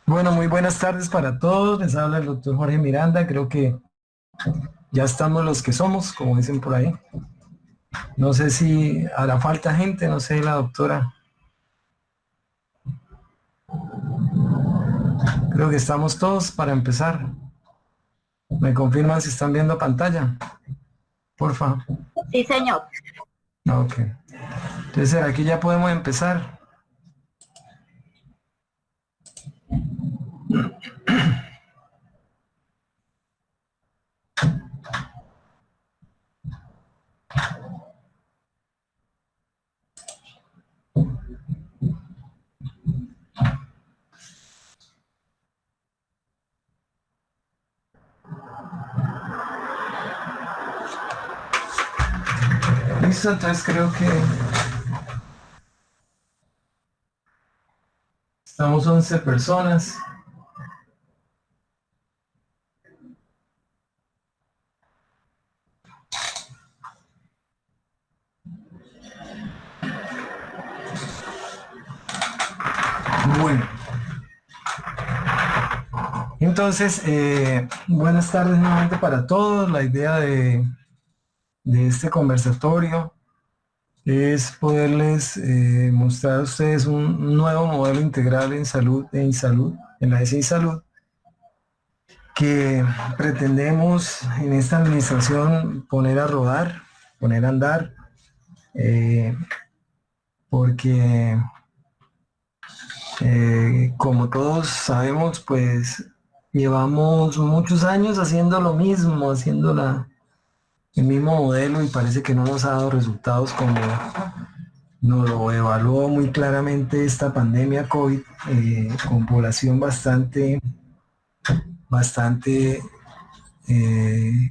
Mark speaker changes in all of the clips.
Speaker 1: Bueno, muy buenas tardes para todos. Les habla el doctor Jorge Miranda. Creo que ya estamos los que somos, como dicen por ahí. No sé si hará falta gente, no sé, la doctora. Creo que estamos todos para empezar. ¿Me confirman si están viendo pantalla? Porfa.
Speaker 2: Sí, señor.
Speaker 1: Ok. Entonces, ¿será que ya podemos empezar? Listo, entonces creo que estamos 11 personas. Bueno, entonces, buenas tardes nuevamente para todos. La idea de este conversatorio es poderles mostrar a ustedes un nuevo modelo integral en la ESI Salud, que pretendemos en esta administración poner a rodar, poner a andar, eh, porque como todos sabemos, pues llevamos muchos años haciendo lo mismo, el mismo modelo y parece que no nos ha dado resultados como nos lo evaluó muy claramente esta pandemia COVID, con población bastante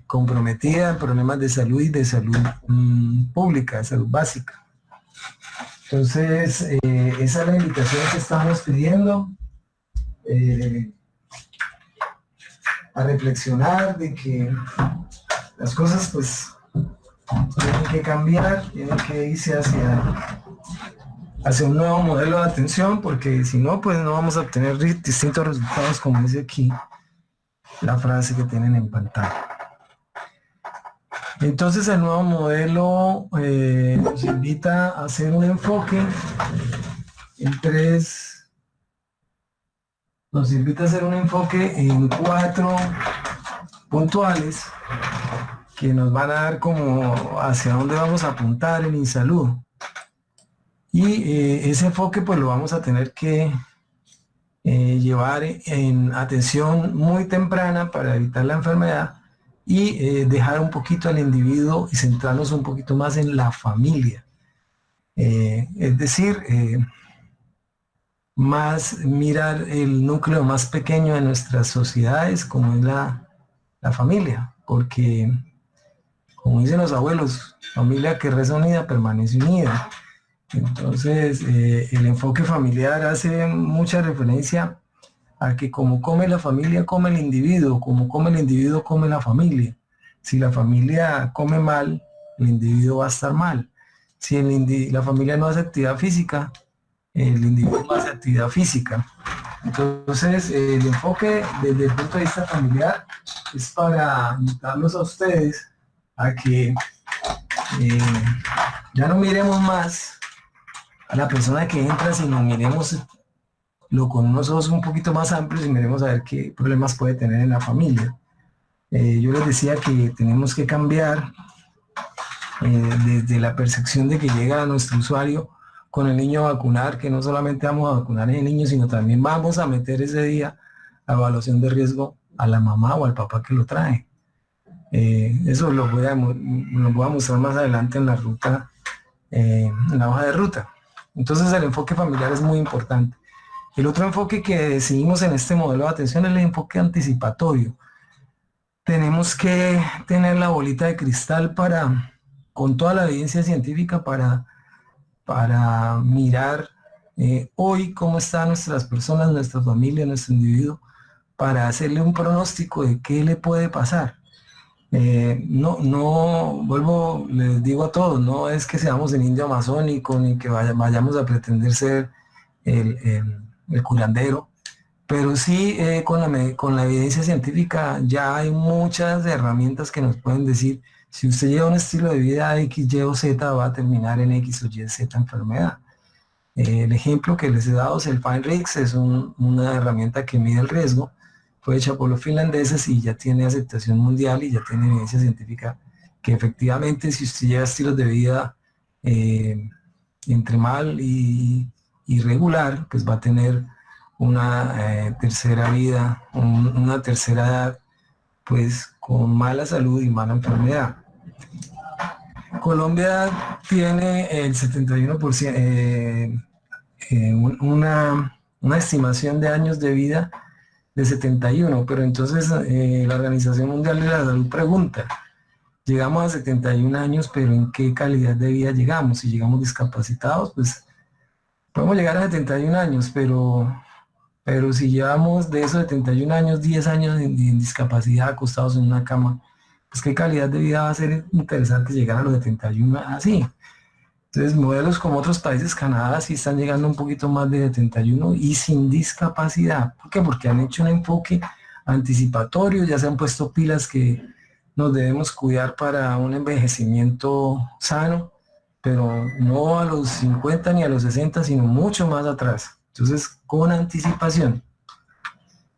Speaker 1: comprometida en problemas de salud y de salud pública, de salud básica. Entonces, esa es la invitación que estamos pidiendo, eh, a reflexionar de que las cosas pues tienen que cambiar, tienen que irse hacia un nuevo modelo de atención, porque si no, pues no vamos a obtener distintos resultados, como dice aquí la frase que tienen en pantalla. Entonces el nuevo modelo nos invita a hacer un enfoque en tres, nos invita a hacer un enfoque en cuatro puntuales que nos van a dar como hacia dónde vamos a apuntar en salud. Y ese enfoque pues lo vamos a tener que llevar en atención muy temprana para evitar la enfermedad y dejar un poquito al individuo y centrarnos un poquito más en la familia. Es decir, más mirar el núcleo más pequeño de nuestras sociedades, como es la familia, porque, como dicen los abuelos, familia que reza unida permanece unida. Entonces, el enfoque familiar hace mucha referencia a que como come la familia, come el individuo, como come el individuo, come la familia. Si la familia come mal, el individuo va a estar mal. Si la familia no hace actividad física, el individuo no hace actividad física. Entonces, el enfoque desde el punto de vista familiar es para invitarlos a ustedes a que eh, ya no miremos más a la persona que entra, sino miremos lo con unos ojos un poquito más amplios y miremos a ver qué problemas puede tener en la familia. Yo les decía que tenemos que cambiar desde la percepción de que llega a nuestro usuario con el niño a vacunar, que no solamente vamos a vacunar a ese niño, sino también vamos a meter ese día a evaluación de riesgo a la mamá o al papá que lo trae. Eso lo voy a mostrar más adelante en la ruta, en la hoja de ruta. Entonces el enfoque familiar es muy importante. El otro enfoque que decidimos en este modelo de atención es el enfoque anticipatorio. Tenemos que tener la bolita de cristal con toda la evidencia científica para mirar hoy cómo están nuestras personas, nuestra familia, nuestro individuo, para hacerle un pronóstico de qué le puede pasar. Vuelvo, les digo a todos, no es que seamos el indio amazónico ni que vayamos a pretender ser el curandero, Pero sí, con la evidencia científica ya hay muchas herramientas que nos pueden decir, si usted lleva un estilo de vida X, Y o Z, va a terminar en X o Y, Z enfermedad. El ejemplo que les he dado es el FineRix, es una herramienta que mide el riesgo, fue hecha por los finlandeses y ya tiene aceptación mundial y ya tiene evidencia científica que efectivamente si usted lleva estilos de vida eh, entre mal y irregular, pues va a tener una tercera vida, una tercera edad, pues con mala salud y mala enfermedad. Colombia tiene el 71%, una estimación de años de vida de 71, pero entonces la Organización Mundial de la Salud pregunta, llegamos a 71 años, pero ¿en qué calidad de vida llegamos? Si llegamos discapacitados, pues podemos llegar a 71 años, pero si llevamos de esos 71 años, 10 años en discapacidad, acostados en una cama, pues qué calidad de vida va a ser interesante llegar a los 71 así. Entonces, modelos como otros países, Canadá, sí están llegando un poquito más de 71 y sin discapacidad. ¿Por qué? Porque han hecho un enfoque anticipatorio, ya se han puesto pilas que nos debemos cuidar para un envejecimiento sano, pero no a los 50 ni a los 60, sino mucho más atrás. Entonces, con anticipación.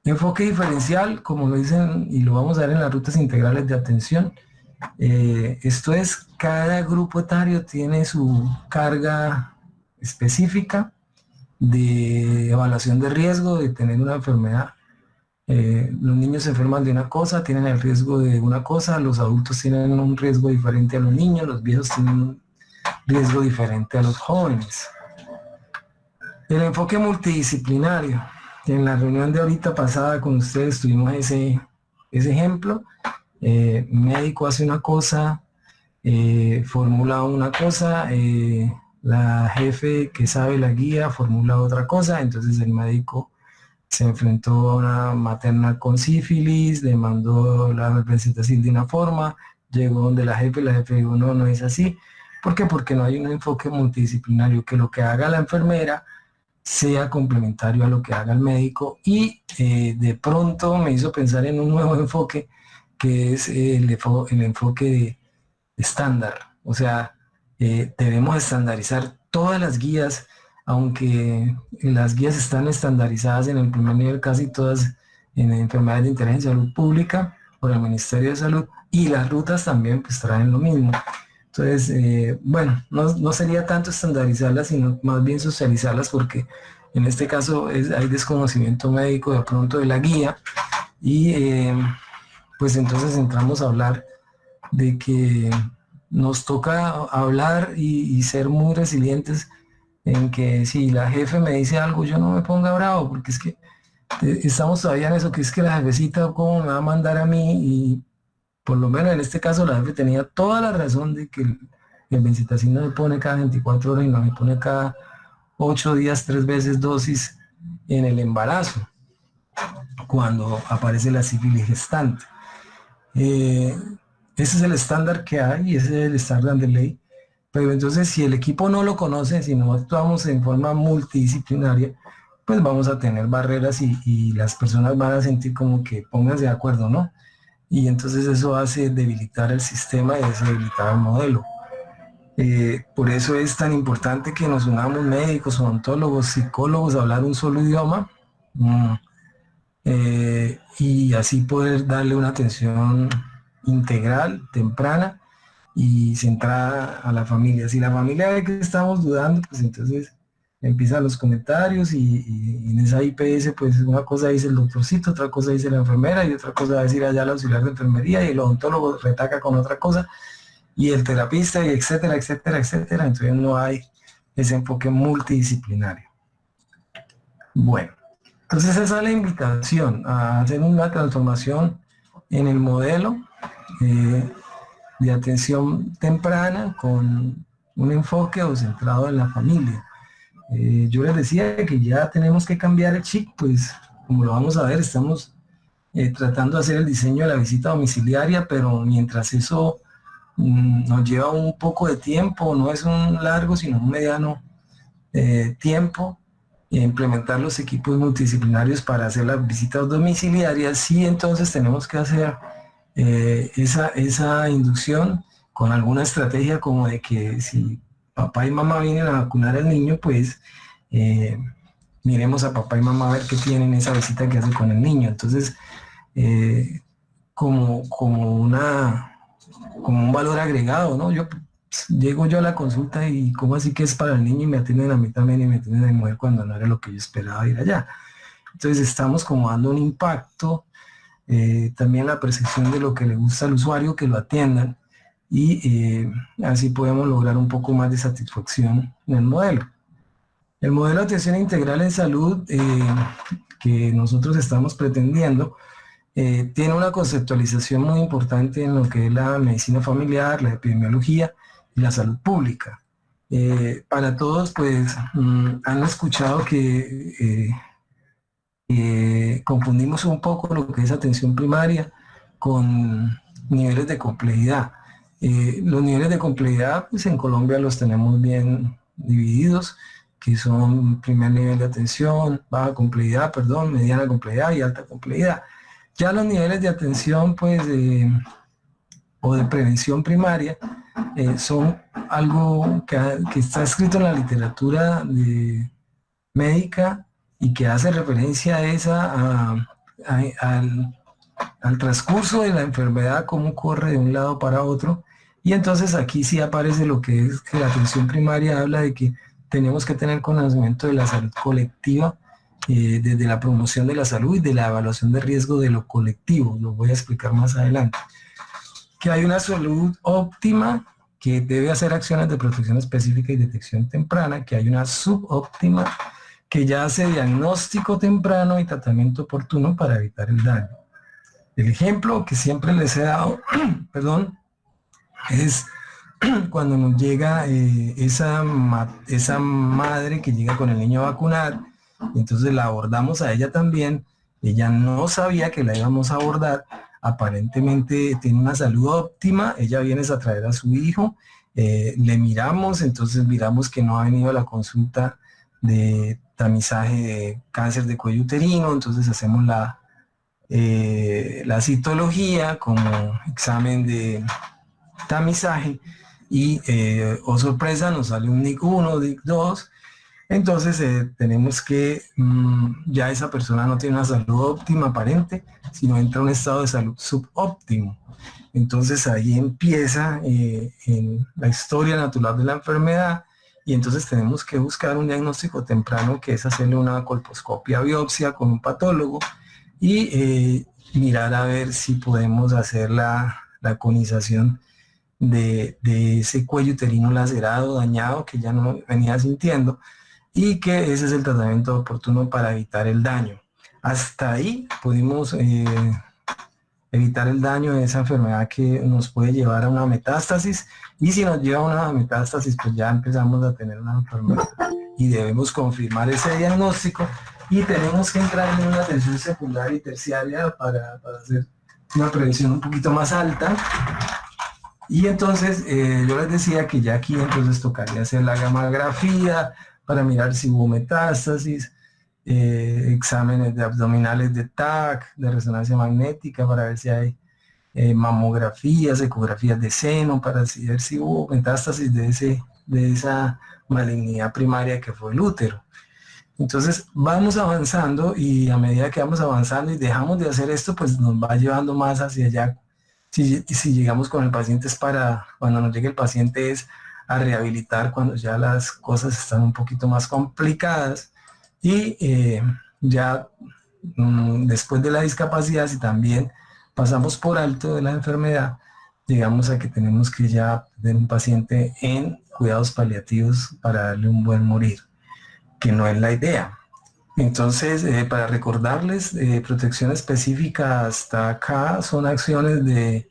Speaker 1: Enfoque diferencial, como lo dicen y lo vamos a ver en las rutas integrales de atención, esto es, cada grupo etario tiene su carga específica de evaluación de riesgo de tener una enfermedad. Los niños se enferman de una cosa, tienen el riesgo de una cosa, los adultos tienen un riesgo diferente a los niños, los viejos tienen un riesgo diferente a los jóvenes. El enfoque multidisciplinario. En la reunión de ahorita pasada con ustedes tuvimos ese ejemplo. Médico hace una cosa, formula una cosa, la jefe que sabe la guía formula otra cosa, entonces el médico se enfrentó a una materna con sífilis, le mandó la presentación de una forma, llegó donde la jefe dijo no, no es así. ¿Por qué? Porque no hay un enfoque multidisciplinario, que lo que haga la enfermera sea complementario a lo que haga el médico y de pronto me hizo pensar en un nuevo enfoque que es el enfoque de estándar. O sea, debemos estandarizar todas las guías, aunque las guías están estandarizadas en el primer nivel, casi todas en enfermedades de interés en salud pública por el Ministerio de Salud, y las rutas también pues traen lo mismo. Entonces, bueno, no sería tanto estandarizarlas, sino más bien socializarlas, porque en este caso hay desconocimiento médico de pronto de la guía, y pues entonces entramos a hablar de que nos toca hablar y ser muy resilientes en que si la jefe me dice algo, yo no me ponga bravo, porque es que estamos todavía en eso, que es que la jefecita cómo me va a mandar a mí, y por lo menos en este caso la jefe tenía toda la razón de que el Bencitacin no me pone cada 24 horas y no me pone cada 8 días, 3 veces dosis en el embarazo, cuando aparece la sífilis gestante. Ese es el estándar que hay y ese es el estándar de ley. Pero entonces si el equipo no lo conoce, si no actuamos en forma multidisciplinaria, pues vamos a tener barreras y las personas van a sentir como que pónganse de acuerdo, ¿no? Y entonces eso hace debilitar el sistema y hace debilitar el modelo. Por eso es tan importante que nos unamos médicos, odontólogos, psicólogos, a hablar un solo idioma, y así poder darle una atención integral, temprana y centrada a la familia. Si la familia ve que estamos dudando, pues entonces empiezan los comentarios y en esa IPS pues una cosa dice el doctorcito, otra cosa dice la enfermera y otra cosa va a decir allá el auxiliar de enfermería y el odontólogo retaca con otra cosa y el terapista y etcétera, etcétera, etcétera. Entonces no hay ese enfoque multidisciplinario. Bueno, entonces esa es la invitación a hacer una transformación en el modelo de atención temprana con un enfoque centrado en la familia. Yo les decía que ya tenemos que cambiar el chip, pues como lo vamos a ver, estamos tratando de hacer el diseño de la visita domiciliaria, pero mientras eso nos lleva un poco de tiempo, no es un largo, sino un mediano tiempo, implementar los equipos multidisciplinarios para hacer las visitas domiciliarias, sí, entonces tenemos que hacer esa inducción con alguna estrategia como de que si papá y mamá vienen a vacunar al niño, pues eh, miremos a papá y mamá a ver qué tienen esa visita que hace con el niño. Entonces, eh, como un valor agregado, ¿no? Llego yo a la consulta y como así que es para el niño y me atienden a mí también y me atienden a mi mujer cuando no era lo que yo esperaba ir allá. Entonces estamos como dando un impacto, también la percepción de lo que le gusta al usuario, que lo atiendan y así podemos lograr un poco más de satisfacción en el modelo. El modelo de atención integral en salud que nosotros estamos pretendiendo tiene una conceptualización muy importante en lo que es la medicina familiar, la epidemiología y la salud pública. Para todos, pues, han escuchado que confundimos un poco lo que es atención primaria con niveles de complejidad. Los niveles de complejidad, pues en Colombia los tenemos bien divididos, que son primer nivel de atención, baja complejidad, perdón, mediana complejidad y alta complejidad. Ya los niveles de atención, pues, o de prevención primaria, son algo que está escrito en la literatura médica y que hace referencia al transcurso de la enfermedad, cómo corre de un lado para otro. Y entonces aquí sí aparece lo que es que la atención primaria habla de que tenemos que tener conocimiento de la salud colectiva, desde la promoción de la salud y de la evaluación de riesgo de lo colectivo. Lo voy a explicar más adelante. Que hay una salud óptima que debe hacer acciones de protección específica y detección temprana, que hay una subóptima que ya hace diagnóstico temprano y tratamiento oportuno para evitar el daño. El ejemplo que siempre les he dado, perdón, es cuando nos llega esa madre que llega con el niño a vacunar, entonces la abordamos a ella también, ella no sabía que la íbamos a abordar, aparentemente tiene una salud óptima, ella viene a traer a su hijo, le miramos, entonces miramos que no ha venido a la consulta de tamizaje de cáncer de cuello uterino, entonces hacemos la citología como examen de tamizaje y, oh sorpresa, nos sale un NIC1, NIC2, entonces tenemos que ya esa persona no tiene una salud óptima aparente, sino entra en un estado de salud subóptimo. Entonces ahí empieza en la historia natural de la enfermedad y entonces tenemos que buscar un diagnóstico temprano que es hacerle una colposcopia biopsia con un patólogo y mirar a ver si podemos hacer la conización de ese cuello uterino lacerado, dañado, que ya no venía sintiendo, y que ese es el tratamiento oportuno para evitar el daño. Hasta ahí pudimos evitar el daño de esa enfermedad que nos puede llevar a una metástasis, y si nos lleva a una metástasis, pues ya empezamos a tener una enfermedad y debemos confirmar ese diagnóstico y tenemos que entrar en una atención secundaria y terciaria para hacer una prevención un poquito más alta. Y entonces yo les decía que ya aquí entonces tocaría hacer la gamografía para mirar si hubo metástasis, exámenes de abdominales de TAC, de resonancia magnética para ver si hay mamografías, ecografías de seno para ver si hubo metástasis de esa malignidad primaria que fue el útero. Entonces vamos avanzando y a medida que vamos avanzando y dejamos de hacer esto, pues nos va llevando más hacia allá. Si llegamos con el paciente es para, cuando nos llegue el paciente es a rehabilitar cuando ya las cosas están un poquito más complicadas y ya después de la discapacidad, si también pasamos por alto de la enfermedad, llegamos a que tenemos que ya tener un paciente en cuidados paliativos para darle un buen morir, que no es la idea. Entonces, para recordarles, protección específica hasta acá son acciones de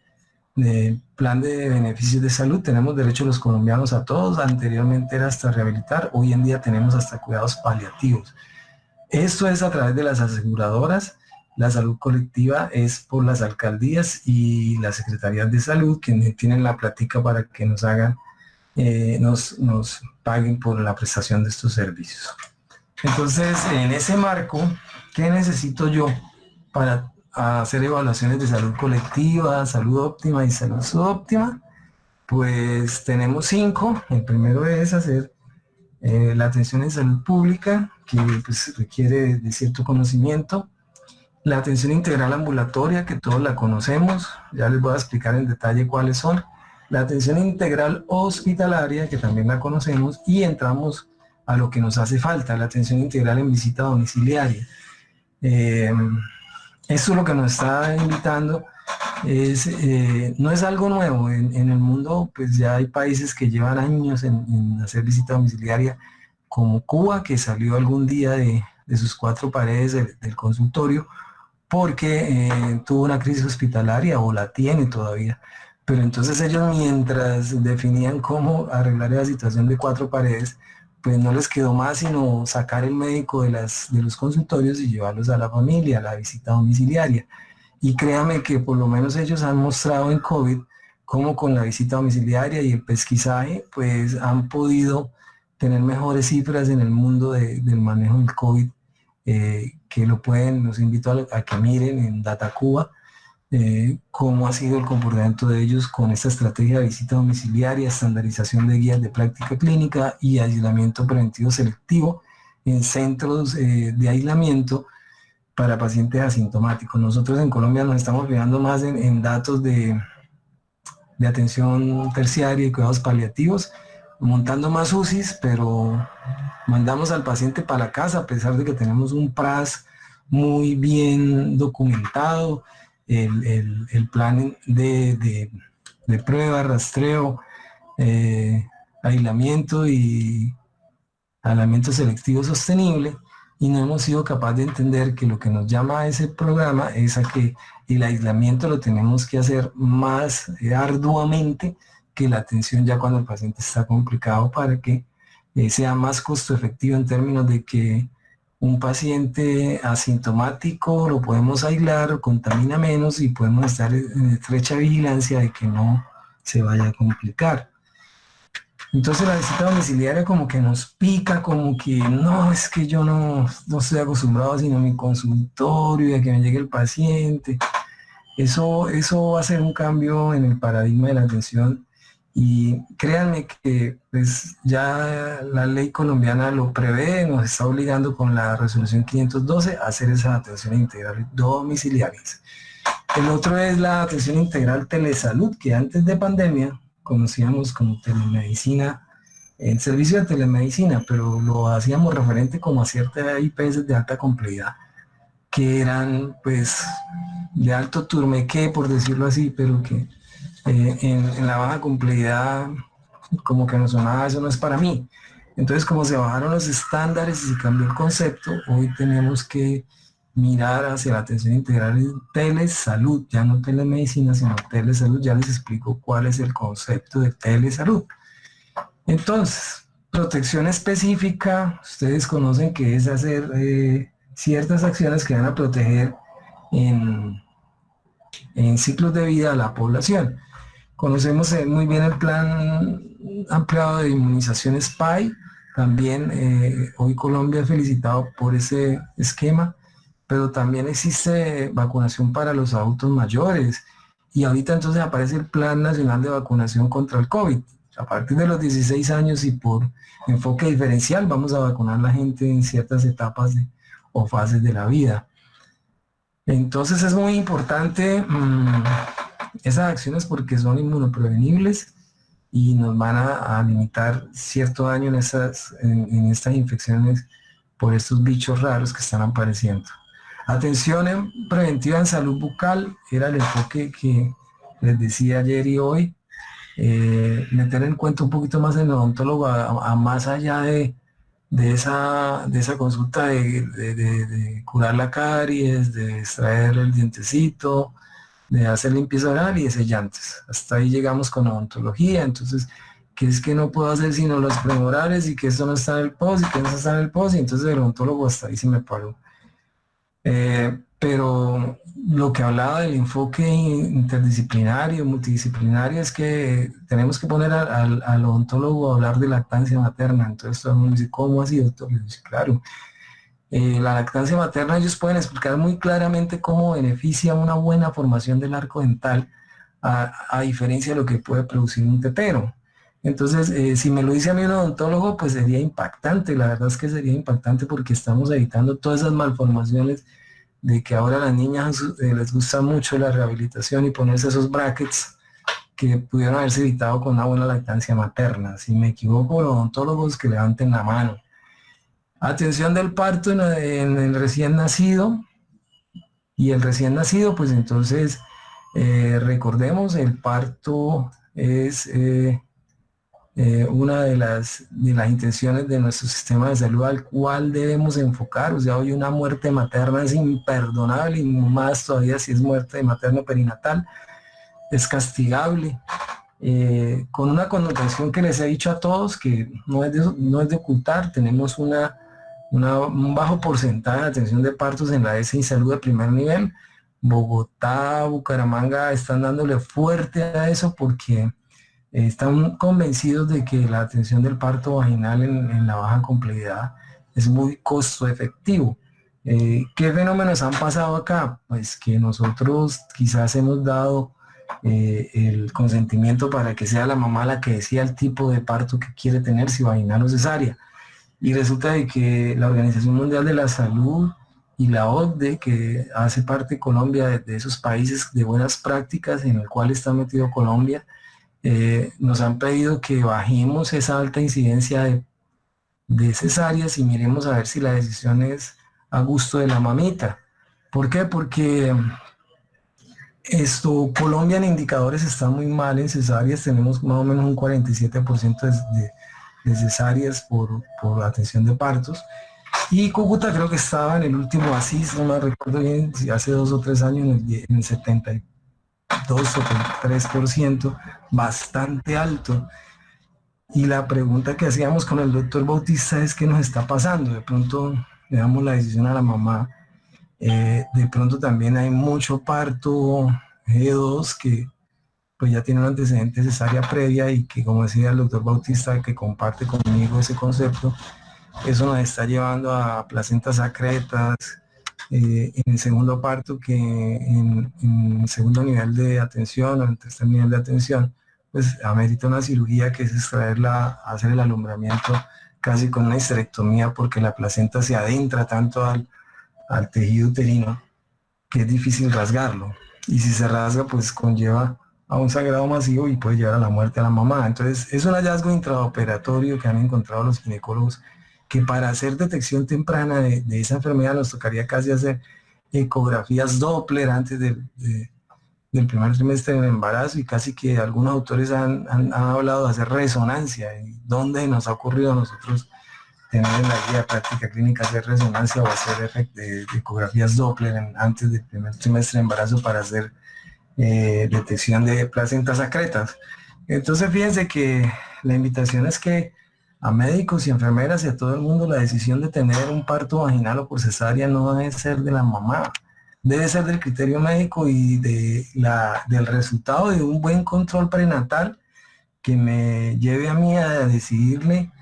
Speaker 1: plan de beneficios de salud. Tenemos derecho los colombianos a todos. Anteriormente era hasta rehabilitar, hoy en día tenemos hasta cuidados paliativos. Esto es a través de las aseguradoras. La salud colectiva es por las alcaldías y las secretarías de salud que tienen la plática para que nos hagan, nos paguen por la prestación de estos servicios. Entonces, en ese marco, ¿qué necesito yo para hacer evaluaciones de salud colectiva, salud óptima y salud subóptima? Pues tenemos 5. El primero es hacer la atención en salud pública, que pues, requiere de cierto conocimiento. La atención integral ambulatoria, que todos la conocemos, ya les voy a explicar en detalle cuáles son. La atención integral hospitalaria, que también la conocemos, y entramos a lo que nos hace falta, la atención integral en visita domiciliaria. Eh, Esto es lo que nos está invitando. No es algo nuevo. En el mundo, pues ya hay países que llevan años en hacer visita domiciliaria, como Cuba, que salió algún día de sus 4 paredes del consultorio, porque tuvo una crisis hospitalaria o la tiene todavía. Pero entonces ellos, mientras definían cómo arreglar la situación de 4 paredes, pues no les quedó más sino sacar el médico de los consultorios y llevarlos a la familia, a la visita domiciliaria. Y créame que por lo menos ellos han mostrado en COVID cómo con la visita domiciliaria y el pesquisaje, pues han podido tener mejores cifras en el mundo del manejo del COVID, que lo pueden, los invito a que miren en Datacuba, cómo ha sido el comportamiento de ellos con esta estrategia de visita domiciliaria, estandarización de guías de práctica clínica y aislamiento preventivo selectivo en centros de aislamiento para pacientes asintomáticos. Nosotros en Colombia nos estamos fijando más en datos de atención terciaria y cuidados paliativos, montando más UCIs, pero mandamos al paciente para la casa a pesar de que tenemos un PRAS muy bien documentado, el plan de prueba, rastreo, aislamiento y aislamiento selectivo sostenible, y no hemos sido capaces de entender que lo que nos llama a ese programa es a que el aislamiento lo tenemos que hacer más arduamente que la atención ya cuando el paciente está complicado, para que sea más costo efectivo en términos de que un paciente asintomático lo podemos aislar, contamina menos y podemos estar en estrecha vigilancia de que no se vaya a complicar. Entonces la visita domiciliaria como que nos pica, como que no, es que yo no estoy acostumbrado sino a mi consultorio y a que me llegue el paciente. Eso va a ser un cambio en el paradigma de la atención, y créanme que pues, ya la ley colombiana lo prevé, nos está obligando con la resolución 512 a hacer esa atención integral domiciliaria. El otro es la atención integral telesalud, que antes de pandemia conocíamos como telemedicina, el servicio de telemedicina, pero lo hacíamos referente como a ciertas IPS de alta complejidad, que eran pues de alto turmequé, por decirlo así, pero que en la baja complejidad como que nos sonaba, eso no es para mí. Entonces, como se bajaron los estándares y se cambió el concepto, hoy tenemos que mirar hacia la atención integral en telesalud, ya no telemedicina, sino telesalud. Ya les explico cuál es el concepto de telesalud. Entonces, protección específica, ustedes conocen que es hacer ciertas acciones que van a proteger en ciclos de vida a la población. Conocemos muy bien el plan ampliado de inmunización SPY. También hoy Colombia es felicitado por ese esquema, pero también existe vacunación para los adultos mayores, y ahorita entonces aparece el Plan Nacional de Vacunación contra el COVID. A partir de los 16 años y por enfoque diferencial vamos a vacunar a la gente en ciertas etapas o fases de la vida. Entonces es muy importante esas acciones, porque son inmunoprevenibles y nos van a limitar cierto daño en estas infecciones por estos bichos raros que están apareciendo. Atención preventiva en salud bucal era el enfoque que les decía ayer y hoy. Meter en cuenta un poquito más en el odontólogo a más allá de esa consulta de curar la caries, de extraer el dientecito, de hacer limpieza oral y de sellantes. Hasta ahí llegamos con odontología. Entonces, que es que no puedo hacer sino los premorales, y que esto no está en el POS y que no está en el POS, y entonces el odontólogo hasta ahí se me paró. Pero lo que hablaba del enfoque interdisciplinario, multidisciplinario, es que tenemos que poner al odontólogo a hablar de lactancia materna. Entonces todo el mundo dice, ¿cómo así, doctor? Y dice, claro, La lactancia materna, ellos pueden explicar muy claramente cómo beneficia una buena formación del arco dental a diferencia de lo que puede producir un tetero. Entonces, si me lo dice a mí un odontólogo, pues sería impactante. La verdad es que sería impactante porque estamos evitando todas esas malformaciones de que ahora a las niñas les gusta mucho la rehabilitación y ponerse esos brackets que pudieron haberse evitado con una buena lactancia materna. Si me equivoco, los odontólogos que levanten la mano. Atención del parto en el recién nacido. Y el recién nacido, pues entonces, recordemos, el parto es una de las intenciones de nuestro sistema de salud al cual debemos enfocar. O sea, hoy una muerte materna es imperdonable y más todavía si es muerte materno perinatal, es castigable. Con una connotación que les he dicho a todos que no es de ocultar, tenemos un bajo porcentaje de atención de partos en la ESI y salud de primer nivel. Bogotá, Bucaramanga están dándole fuerte a eso porque están convencidos de que la atención del parto vaginal en la baja complejidad es muy costo efectivo. ¿Qué fenómenos han pasado acá? Pues que nosotros quizás hemos dado el consentimiento para que sea la mamá la que decida el tipo de parto que quiere tener, si vaginal o cesárea. Y resulta de que la Organización Mundial de la Salud y la OCDE, que hace parte Colombia de esos países de buenas prácticas en el cual está metido Colombia, nos han pedido que bajemos esa alta incidencia de cesáreas y miremos a ver si la decisión es a gusto de la mamita. ¿Por qué? Porque Colombia en indicadores está muy mal en cesáreas, tenemos más o menos un 47% de cesáreas por atención de partos. Y Cúcuta creo que estaba en el último ASIS, no me recuerdo bien, si hace 2 o 3 años, en el 72 o 73%, bastante alto. Y la pregunta que hacíamos con el doctor Bautista es qué nos está pasando. De pronto le damos la decisión a la mamá. De pronto también hay mucho parto G2 que pues ya tiene un antecedente cesárea previa y que, como decía el doctor Bautista, que comparte conmigo ese concepto, eso nos está llevando a placentas secretas en el segundo parto, que en el segundo nivel de atención o en el tercer nivel de atención, pues amerita una cirugía que es extraerla, hacer el alumbramiento casi con una histerectomía porque la placenta se adentra tanto al tejido uterino que es difícil rasgarlo. Y si se rasga, pues conlleva a un sangrado masivo y puede llevar a la muerte a la mamá. Entonces, es un hallazgo intraoperatorio que han encontrado los ginecólogos, que para hacer detección temprana de esa enfermedad nos tocaría casi hacer ecografías Doppler antes del primer trimestre del embarazo, y casi que algunos autores han hablado de hacer resonancia. ¿Y dónde nos ha ocurrido a nosotros tener en la guía práctica clínica hacer resonancia o hacer de ecografías Doppler antes del primer trimestre de embarazo para hacer detección de placentas secretas? Entonces fíjense que la invitación es que a médicos y enfermeras y a todo el mundo la decisión de tener un parto vaginal o por cesárea no debe ser de la mamá, debe ser del criterio médico y del resultado de un buen control prenatal que me lleve a mí a decidirle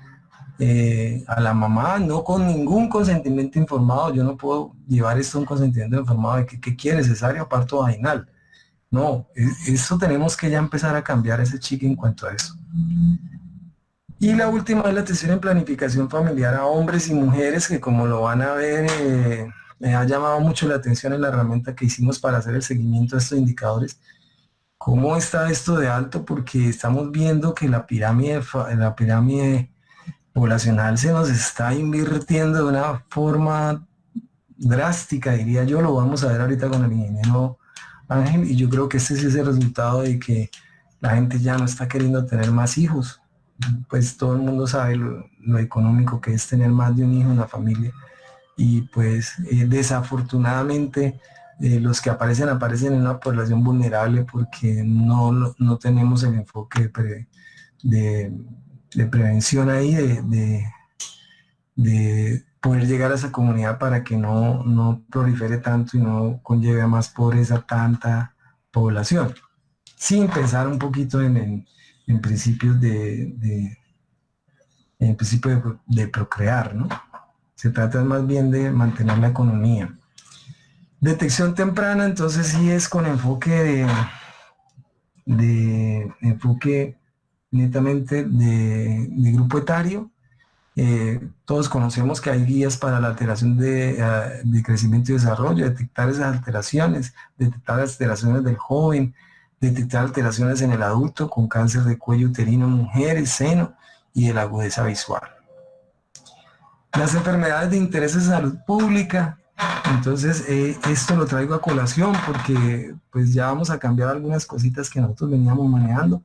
Speaker 1: a la mamá, no con ningún consentimiento informado. Yo no puedo llevar esto a un consentimiento informado de que quiere cesárea o parto vaginal. No, eso tenemos que ya empezar a cambiar ese chip en cuanto a eso. Y la última es la atención en planificación familiar a hombres y mujeres, que como lo van a ver, me ha llamado mucho la atención en la herramienta que hicimos para hacer el seguimiento de estos indicadores. ¿Cómo está esto de alto? Porque estamos viendo que la pirámide poblacional se nos está invirtiendo de una forma drástica, diría yo. Lo vamos a ver ahorita con el ingeniero Ángel, y yo creo que este sí es el resultado de que la gente ya no está queriendo tener más hijos. Pues todo el mundo sabe lo económico que es tener más de un hijo en la familia, y pues desafortunadamente los que aparecen en una población vulnerable porque no tenemos el enfoque de, de prevención ahí, de poder llegar a esa comunidad para que no prolifere tanto y no conlleve a más pobreza tanta población, sin pensar un poquito en principios en principio de procrear, ¿no? se trata más bien de mantener la economía. Detección temprana, entonces sí es con enfoque de enfoque netamente de grupo etario. Todos conocemos que hay guías para la alteración de crecimiento y desarrollo, detectar esas alteraciones, detectar alteraciones del joven, detectar alteraciones en el adulto con cáncer de cuello uterino en mujeres, seno y de la agudeza visual. Las enfermedades de interés de salud pública, entonces esto lo traigo a colación porque pues ya vamos a cambiar algunas cositas que nosotros veníamos manejando.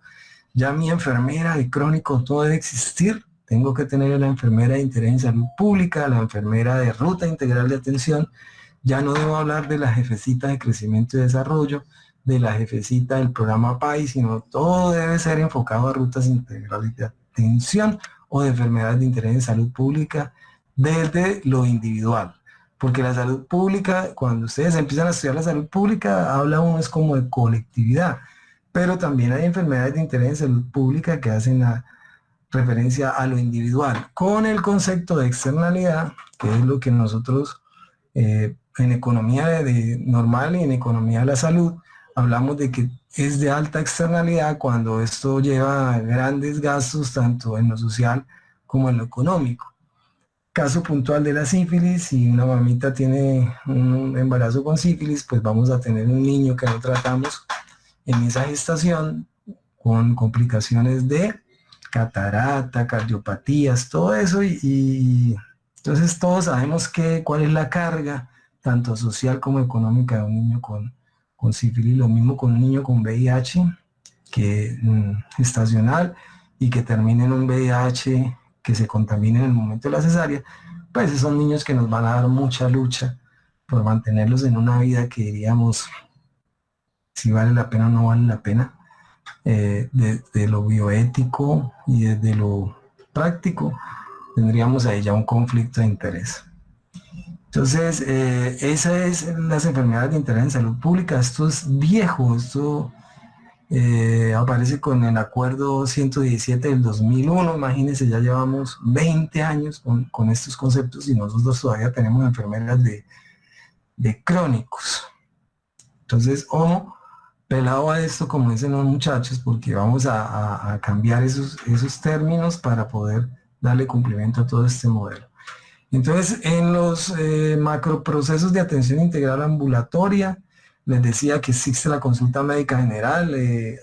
Speaker 1: Ya mi enfermera de crónico no debe existir. Tengo que tener la enfermera de interés en salud pública, la enfermera de ruta integral de atención. Ya no debo hablar de la jefecita de crecimiento y desarrollo, de la jefecita del programa PAI, sino todo debe ser enfocado a rutas integrales de atención o de enfermedades de interés en salud pública desde lo individual. Porque la salud pública, cuando ustedes empiezan a estudiar la salud pública, habla uno es como de colectividad, pero también hay enfermedades de interés en salud pública que hacen la referencia a lo individual, con el concepto de externalidad, que es lo que nosotros en economía normal y en economía de la salud hablamos de que es de alta externalidad cuando esto lleva a grandes gastos tanto en lo social como en lo económico. Caso puntual de la sífilis: si una mamita tiene un embarazo con sífilis, pues vamos a tener un niño que no tratamos en esa gestación con complicaciones de catarata, cardiopatías, todo eso y entonces todos sabemos cuál es la carga tanto social como económica de un niño con sífilis. Lo mismo con un niño con VIH que gestacional y que termine en un VIH que se contamine en el momento de la cesárea, pues esos niños que nos van a dar mucha lucha por mantenerlos en una vida que diríamos si vale la pena o no vale la pena, de lo bioético y desde lo práctico, tendríamos ahí ya un conflicto de interés. Entonces, esas es las enfermedades de interés en salud pública. Esto es viejo, esto aparece con el acuerdo 117 del 2001, imagínense, ya llevamos 20 años con estos conceptos y nosotros todavía tenemos enfermeras de crónicos. Entonces, ojo, pelado a esto, como dicen los muchachos, porque vamos a cambiar esos términos para poder darle cumplimiento a todo este modelo. Entonces, en los macroprocesos de atención integral ambulatoria, les decía que existe la consulta médica general.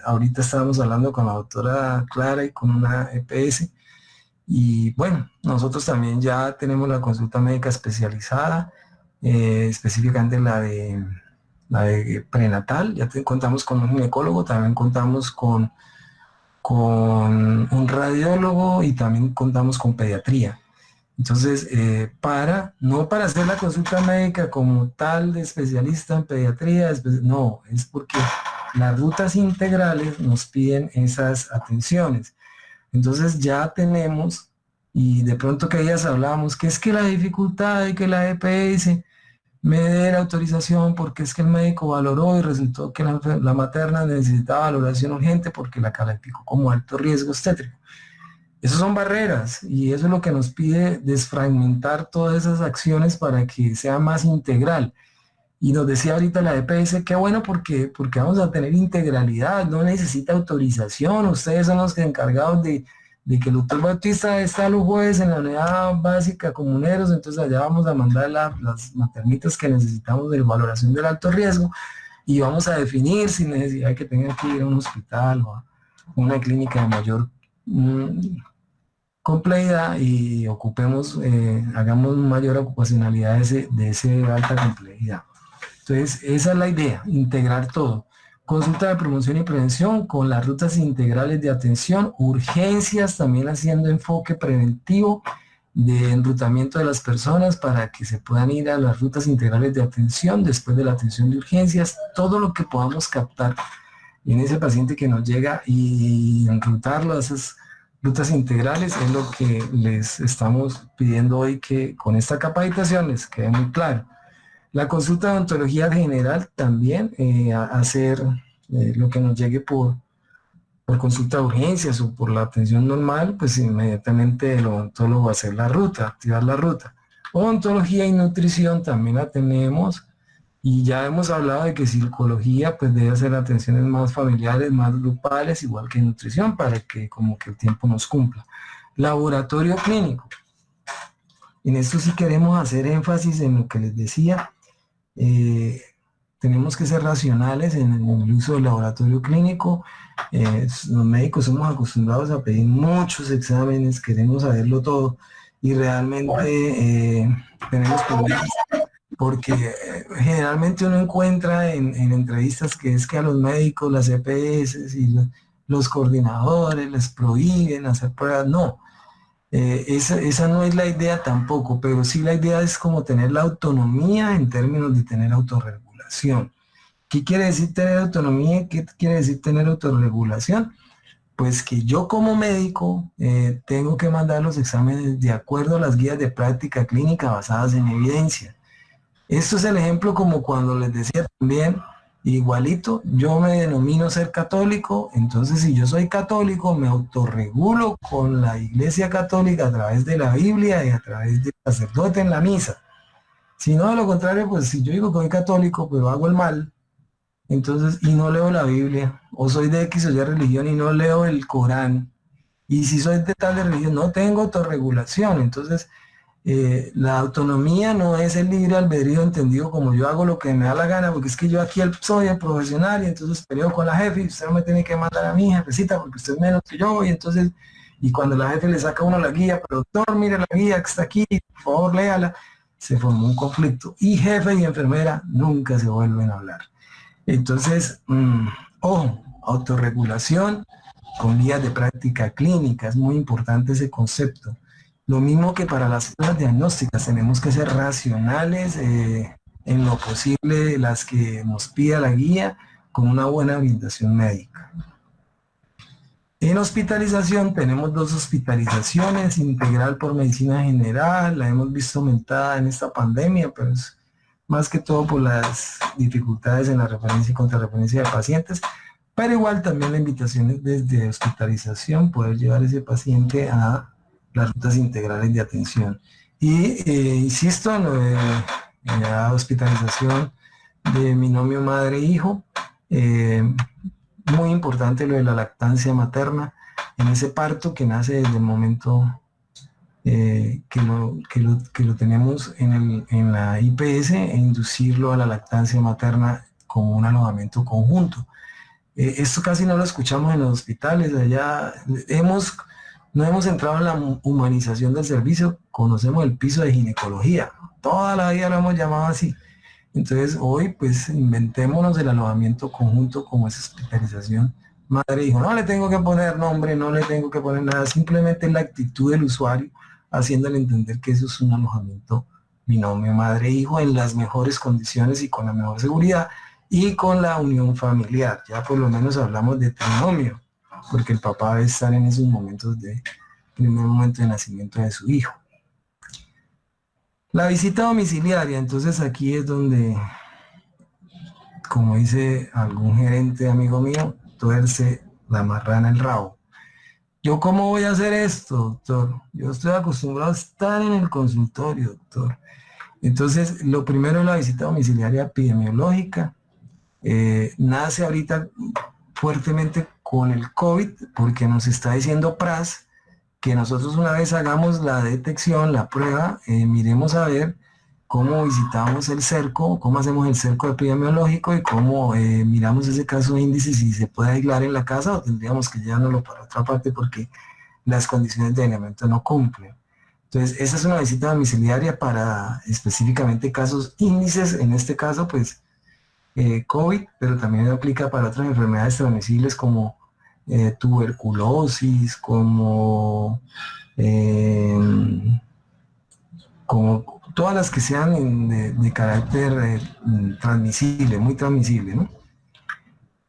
Speaker 1: Ahorita estábamos hablando con la doctora Clara y con una EPS. Y bueno, nosotros también ya tenemos la consulta médica especializada, específicamente la de prenatal. Ya contamos con un ginecólogo, también contamos con un radiólogo y también contamos con pediatría. Entonces, no para hacer la consulta médica como tal de especialista en pediatría, no, es porque las rutas integrales nos piden esas atenciones. Entonces ya tenemos, y de pronto que ellas hablábamos, que es que la dificultad de que la EPS me dé la autorización porque es que el médico valoró y resultó que la materna necesitaba valoración urgente porque la calificó como alto riesgo obstétrico. Esas son barreras y eso es lo que nos pide desfragmentar todas esas acciones para que sea más integral. Y nos decía ahorita la EPS, qué bueno porque vamos a tener integralidad, no necesita autorización, ustedes son los encargados de que el doctor Bautista está los jueves en la unidad básica comuneros, entonces allá vamos a mandar las maternitas que necesitamos de valoración del alto riesgo y vamos a definir sin necesidad de que tengan que ir a un hospital o a una clínica de mayor complejidad y hagamos mayor ocupacionalidad de ese alta complejidad. Entonces, esa es la idea, integrar todo. Consulta de promoción y prevención con las rutas integrales de atención, urgencias, también haciendo enfoque preventivo de enrutamiento de las personas para que se puedan ir a las rutas integrales de atención después de la atención de urgencias, todo lo que podamos captar en ese paciente que nos llega y enrutarlo a esas rutas integrales es lo que les estamos pidiendo hoy, que con esta capacitación les quede muy claro. La consulta de odontología general también, hacer lo que nos llegue por consulta de urgencias o por la atención normal, pues inmediatamente el odontólogo va a hacer la ruta, activar la ruta. Odontología y nutrición también la tenemos. Y ya hemos hablado de que psicología pues debe hacer atenciones más familiares, más grupales, igual que nutrición, para que como que el tiempo nos cumpla. Laboratorio clínico. En esto sí queremos hacer énfasis en lo que les decía. Eh, Tenemos que ser racionales en el uso del laboratorio clínico. Los médicos somos acostumbrados a pedir muchos exámenes, queremos saberlo todo y realmente tenemos problemas porque generalmente uno encuentra en entrevistas que es que a los médicos, las EPS y los coordinadores les prohíben hacer pruebas. No, esa no es la idea tampoco, pero sí la idea es como tener la autonomía en términos de tener autorregulación. ¿Qué quiere decir tener autonomía? ¿Qué quiere decir tener autorregulación? Pues que yo como médico tengo que mandar los exámenes de acuerdo a las guías de práctica clínica basadas en evidencia. Esto es el ejemplo como cuando les decía también, igualito, yo me denomino ser católico, entonces si yo soy católico me autorregulo con la Iglesia Católica a través de la Biblia y a través del sacerdote en la misa. Si no, de lo contrario, pues si yo digo que soy católico, pero hago el mal, entonces, y no leo la Biblia, o soy de X o Y religión y no leo el Corán, y si soy de tal de religión, no tengo autorregulación, entonces la autonomía no es el libre albedrío entendido como yo hago lo que me da la gana, porque es que yo aquí soy el profesional y entonces peleo con la jefe y usted no me tiene que mandar a mí, jefecita, porque usted es menos que yo, y entonces, y cuando la jefe le saca a uno la guía, pero doctor, mire la guía que está aquí, por favor léala, se formó un conflicto. Y jefe y enfermera nunca se vuelven a hablar. Entonces, ojo, autorregulación con guías de práctica clínica, es muy importante ese concepto. Lo mismo que para las pruebas diagnósticas, tenemos que ser racionales en lo posible, las que nos pida la guía, con una buena orientación médica. En hospitalización tenemos 2 hospitalizaciones, integral por medicina general, la hemos visto aumentada en esta pandemia, pero es más que todo por las dificultades en la referencia y contrarreferencia de pacientes, pero igual también la invitación es desde hospitalización poder llevar ese paciente a las rutas integrales de atención. Y insisto en lo de la hospitalización de binomio madre-hijo, muy importante lo de la lactancia materna, en ese parto que nace desde el momento que lo tenemos en la IPS e inducirlo a la lactancia materna con un alojamiento conjunto. Esto casi no lo escuchamos en los hospitales, allá no hemos entrado en la humanización del servicio, conocemos el piso de ginecología, toda la vida lo hemos llamado así. Entonces hoy pues inventémonos el alojamiento conjunto como es hospitalización madre-hijo. No le tengo que poner nombre, no le tengo que poner nada, simplemente la actitud del usuario, haciéndole entender que eso es un alojamiento binomio madre-hijo en las mejores condiciones y con la mejor seguridad y con la unión familiar. Ya por lo menos hablamos de trinomio, porque el papá debe estar en esos momentos de primer momento de nacimiento de su hijo. La visita domiciliaria, entonces aquí es donde, como dice algún gerente amigo mío, tuerce la marrana el rabo. ¿Yo cómo voy a hacer esto, doctor? Yo estoy acostumbrado a estar en el consultorio, doctor. Entonces, lo primero es la visita domiciliaria epidemiológica. Nace ahorita fuertemente con el COVID, porque nos está diciendo PRAS que nosotros una vez hagamos la detección, la prueba, miremos a ver cómo visitamos el cerco, cómo hacemos el cerco epidemiológico y cómo miramos ese caso de índice, si se puede aislar en la casa o tendríamos que llevárnoslo para otra parte porque las condiciones de aislamiento no cumplen. Entonces, esa es una visita domiciliaria para específicamente casos índices, en este caso, pues, COVID, pero también aplica para otras enfermedades transmisibles como tuberculosis, como todas las que sean de carácter transmisible, muy transmisible, ¿no?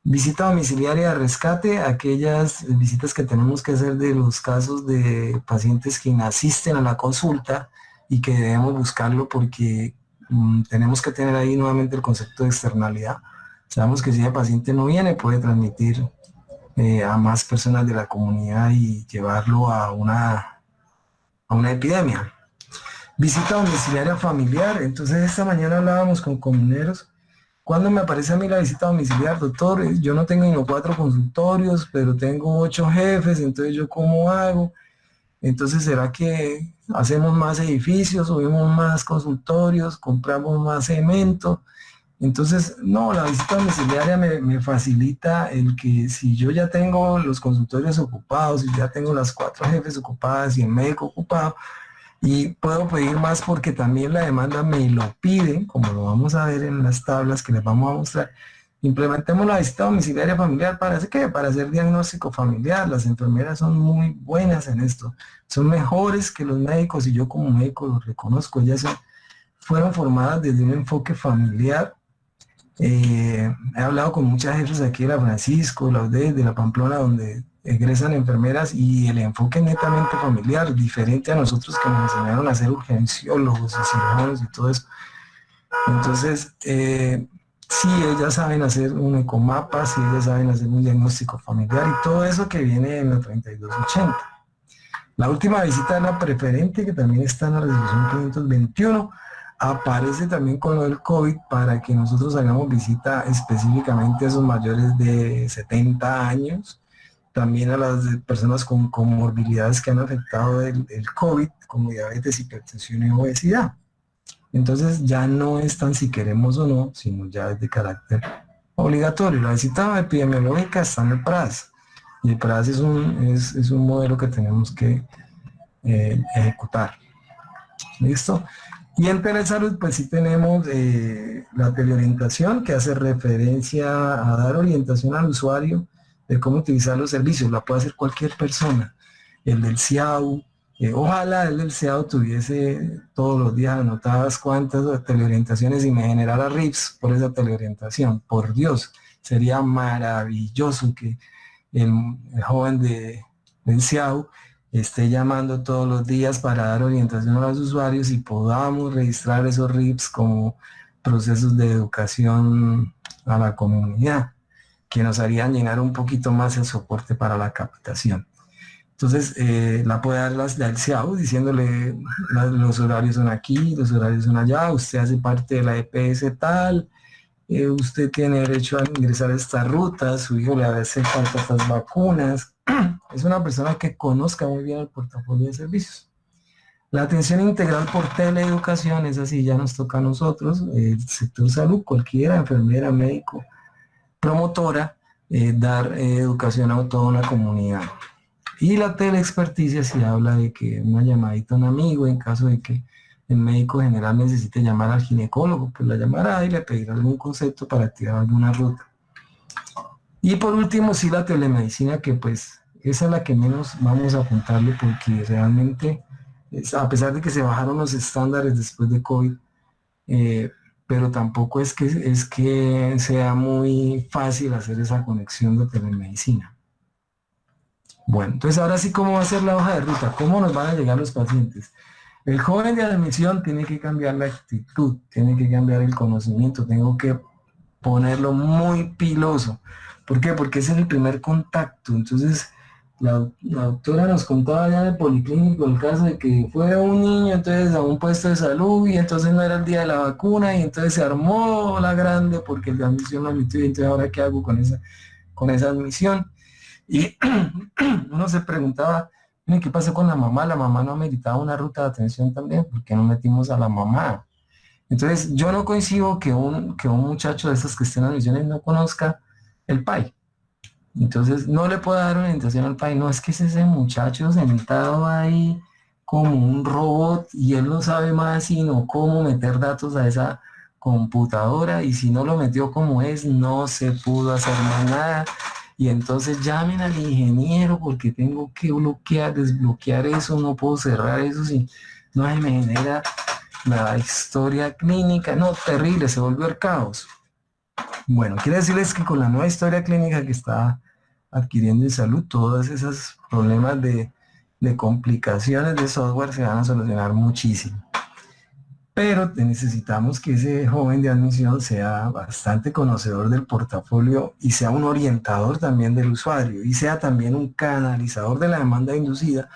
Speaker 1: Visita domiciliaria de rescate, aquellas visitas que tenemos que hacer de los casos de pacientes que asisten a la consulta y que debemos buscarlo porque tenemos que tener ahí nuevamente el concepto de externalidad. Sabemos que si el paciente no viene puede transmitir a más personas de la comunidad y llevarlo a una epidemia. Visita domiciliaria familiar. Entonces esta mañana hablábamos con comuneros. Cuando me aparece a mí la visita domiciliar, doctor, yo no tengo ni 4 consultorios, pero tengo 8 jefes, entonces yo cómo hago. Entonces, ¿será que hacemos más edificios, subimos más consultorios, compramos más cemento? Entonces, no, la visita domiciliaria me facilita el que si yo ya tengo los consultorios ocupados, si ya tengo las 4 jefes ocupadas y el médico ocupado, y puedo pedir más porque también la demanda me lo pide, como lo vamos a ver en las tablas que les vamos a mostrar. Implementemos la visita domiciliaria familiar. ¿Para hacer qué? Para hacer diagnóstico familiar. Las enfermeras son muy buenas en esto. Son mejores que los médicos y yo como médico los reconozco. Fueron formadas desde un enfoque familiar. He hablado con muchas jefes aquí de la Francisco, la UDED, de la Pamplona, donde egresan enfermeras y el enfoque netamente familiar, diferente a nosotros que nos enseñaron a ser urgenciólogos y cirujanos y todo eso. Entonces, sí, ellas saben hacer un ecomapa, sí, ellas saben hacer un diagnóstico familiar y todo eso que viene en la 3280. La última visita es la preferente, que también está en la resolución 521. Aparece también con lo del COVID para que nosotros hagamos visita específicamente a esos mayores de 70 años, también a las personas con comorbilidades que han afectado el COVID, como diabetes, hipertensión y obesidad. Entonces ya no es tan si queremos o no, sino ya es de carácter obligatorio. La visita epidemiológica está en el PRAS, y el PRAS es un modelo que tenemos que ejecutar. ¿Listo? Y en Telesalud, pues sí tenemos la teleorientación, que hace referencia a dar orientación al usuario de cómo utilizar los servicios. La puede hacer cualquier persona. El del CIAU, ojalá el del CIAU tuviese todos los días anotadas cuántas teleorientaciones y me generara RIFs por esa teleorientación. Por Dios, sería maravilloso que el joven del CIAU esté llamando todos los días para dar orientación a los usuarios y podamos registrar esos RIPs como procesos de educación a la comunidad, que nos harían llenar un poquito más el soporte para la captación. Entonces, la puede dar del CIAU diciéndole los horarios son aquí, los horarios son allá, usted hace parte de la EPS tal, usted tiene derecho a ingresar a esta ruta, su hijo le va a hacer falta estas vacunas. Es una persona que conozca muy bien el portafolio de servicios. La atención integral por teleeducación, es así, ya nos toca a nosotros, el sector salud, cualquiera, enfermera, médico, promotora, dar educación a toda una comunidad. Y la teleexperticia sí habla de que una llamadita a un amigo en caso de que el médico general necesite llamar al ginecólogo, pues la llamará y le pedirá algún concepto para activar alguna ruta. Y por último, sí, la telemedicina, que pues esa es la que menos vamos a apuntarle porque realmente, a pesar de que se bajaron los estándares después de COVID, pero tampoco es que sea muy fácil hacer esa conexión de telemedicina. Bueno, entonces ahora sí, ¿cómo va a ser la hoja de ruta? ¿Cómo nos van a llegar los pacientes? El joven de admisión tiene que cambiar la actitud, tiene que cambiar el conocimiento, tengo que ponerlo muy piloso. ¿Por qué? Porque ese es el primer contacto. Entonces, la doctora nos contaba allá en el policlínico el caso de que fue un niño entonces a un puesto de salud y entonces no era el día de la vacuna y entonces se armó la grande porque el de admisión lo admitió y entonces ahora qué hago con esa admisión. Y uno se preguntaba, ¿qué pasó con la mamá? La mamá no ameritaba una ruta de atención también, ¿por qué no metimos a la mamá? Entonces, yo no coincido que un muchacho de esas que estén en admisiones no conozca el PAI. Entonces, no le puedo dar orientación al PAI. No, es que es ese muchacho sentado ahí como un robot y él no sabe más sino cómo meter datos a esa computadora y si no lo metió como es, no se pudo hacer más nada. Y entonces llamen al ingeniero porque tengo que desbloquear eso, no puedo cerrar eso si no se me genera la historia clínica. No, terrible, se volvió el caos. Bueno, quiere decirles que con la nueva historia clínica que está adquiriendo en salud, todos esos problemas de complicaciones de software se van a solucionar muchísimo. Pero necesitamos que ese joven de admisión sea bastante conocedor del portafolio y sea un orientador también del usuario y sea también un canalizador de la demanda inducida.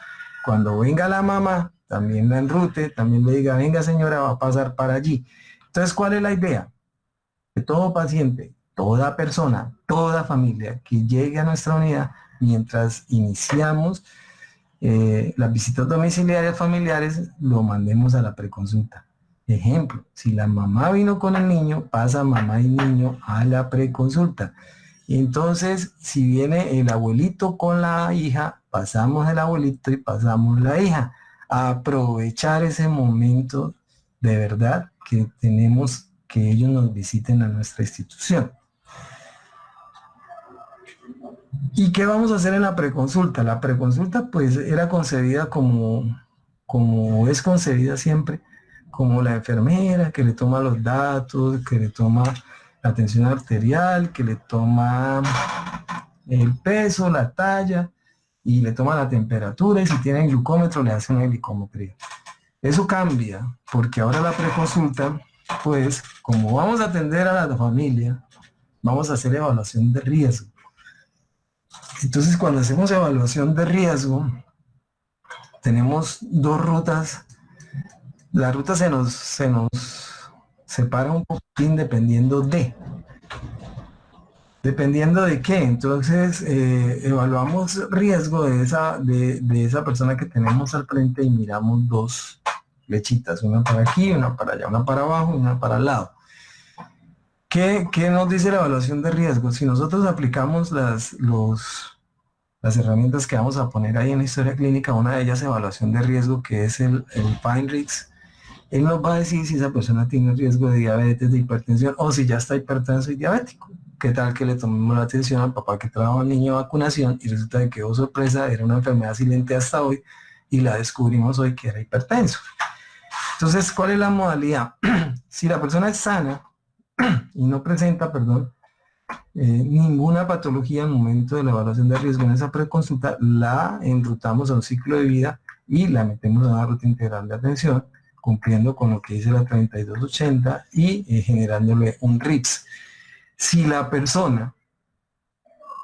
Speaker 1: Cuando venga la mamá, también la enrute, también le diga, venga señora, va a pasar para allí. Entonces, ¿cuál es la idea? Que todo paciente, toda persona, toda familia que llegue a nuestra unidad, mientras iniciamos las visitas domiciliarias familiares, lo mandemos a la preconsulta. Ejemplo, si la mamá vino con el niño, pasa mamá y niño a la preconsulta. Y entonces, si viene el abuelito con la hija, pasamos el abuelito y pasamos la hija. A aprovechar ese momento de verdad que tenemos que ellos nos visiten a nuestra institución. ¿Y qué vamos a hacer en la preconsulta? La preconsulta pues era concebida como es concebida siempre, como la enfermera que le toma los datos, que le toma la tensión arterial, que le toma el peso, la talla y le toma la temperatura y si tiene glucómetro le hace una glicometría. Eso cambia porque ahora la preconsulta, pues como vamos a atender a la familia, vamos a hacer evaluación de riesgo. Entonces, cuando hacemos evaluación de riesgo, tenemos dos rutas. La ruta se nos separa un poquitín dependiendo de qué. Entonces, evaluamos riesgo de esa persona que tenemos al frente y miramos dos flechitas, una para aquí, una para allá, una para abajo y una para el lado. ¿Qué nos dice la evaluación de riesgo? Si nosotros aplicamos las herramientas que vamos a poner ahí en la historia clínica, una de ellas es evaluación de riesgo, que es el FINE-RIX. Él nos va a decir si esa persona tiene riesgo de diabetes, de hipertensión, o si ya está hipertenso y diabético. ¿Qué tal que le tomemos la atención al papá que trabaja al niño de vacunación y resulta de que, oh sorpresa, era una enfermedad silente hasta hoy y la descubrimos hoy que era hipertenso? Entonces, ¿cuál es la modalidad? Si la persona es sana y no presenta, ninguna patología al momento de la evaluación de riesgo en esa preconsulta, la enrutamos a un ciclo de vida y la metemos a una ruta integral de atención, cumpliendo con lo que dice la 3280 y generándole un RIPS. Si la persona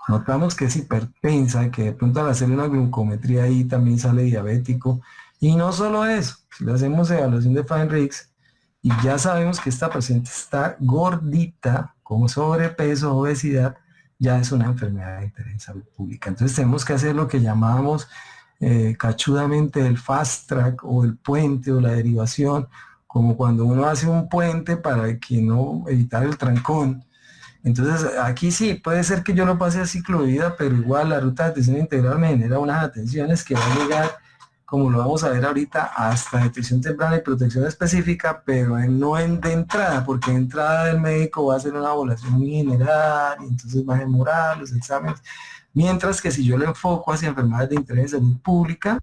Speaker 1: notamos que es hipertensa, que de pronto al hacerle una glucometría ahí también sale diabético, y no solo eso, si le hacemos evaluación de FINE-RIX y ya sabemos que esta paciente está gordita, con sobrepeso, obesidad, ya es una enfermedad de interés en salud pública. Entonces tenemos que hacer lo que llamábamos cachudamente el fast track o el puente o la derivación, como cuando uno hace un puente para que no evitar el trancón. Entonces aquí sí, puede ser que yo lo pase a ciclo de vida, pero igual la ruta de atención integral me genera unas atenciones que va a llegar, como lo vamos a ver ahorita, hasta detección temprana y protección específica, pero no de entrada, porque de entrada el médico va a hacer una evaluación muy general y entonces va a demorar los exámenes. Mientras que si yo le enfoco hacia enfermedades de interés en salud pública,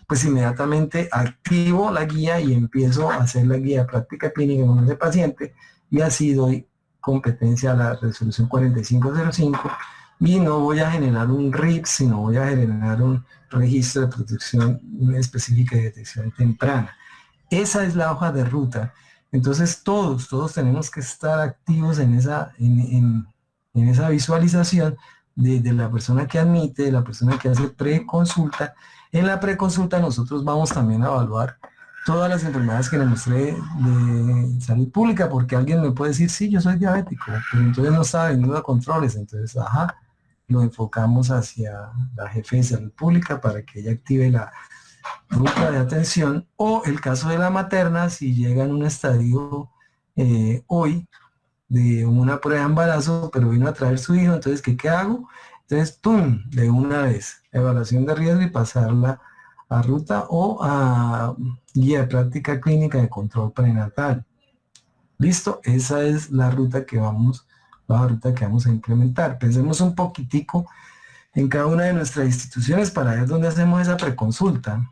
Speaker 1: pues inmediatamente activo la guía y empiezo a hacer la guía de práctica clínica con ese paciente y así doy competencia a la resolución 4505 y no voy a generar un RIP, sino voy a generar un registro de protección específica y detección temprana. Esa es la hoja de ruta. Entonces todos tenemos que estar activos en esa visualización de la persona que admite, de la persona que hace preconsulta. En la preconsulta nosotros vamos también a evaluar todas las enfermedades que le mostré de salud pública, porque alguien me puede decir, sí, yo soy diabético, pero entonces no está veniendo a controles, entonces, lo enfocamos hacia la jefe de salud pública para que ella active la ruta de atención, o el caso de la materna, si llega en un estadio hoy, de una prueba de embarazo, pero vino a traer su hijo, entonces, ¿qué hago? Entonces, ¡pum!, de una vez, evaluación de riesgo y pasarla a ruta o a guía de práctica clínica de control prenatal. Listo, esa es la ruta que vamos a implementar. Pensemos un poquitico en cada una de nuestras instituciones para ver dónde hacemos esa preconsulta.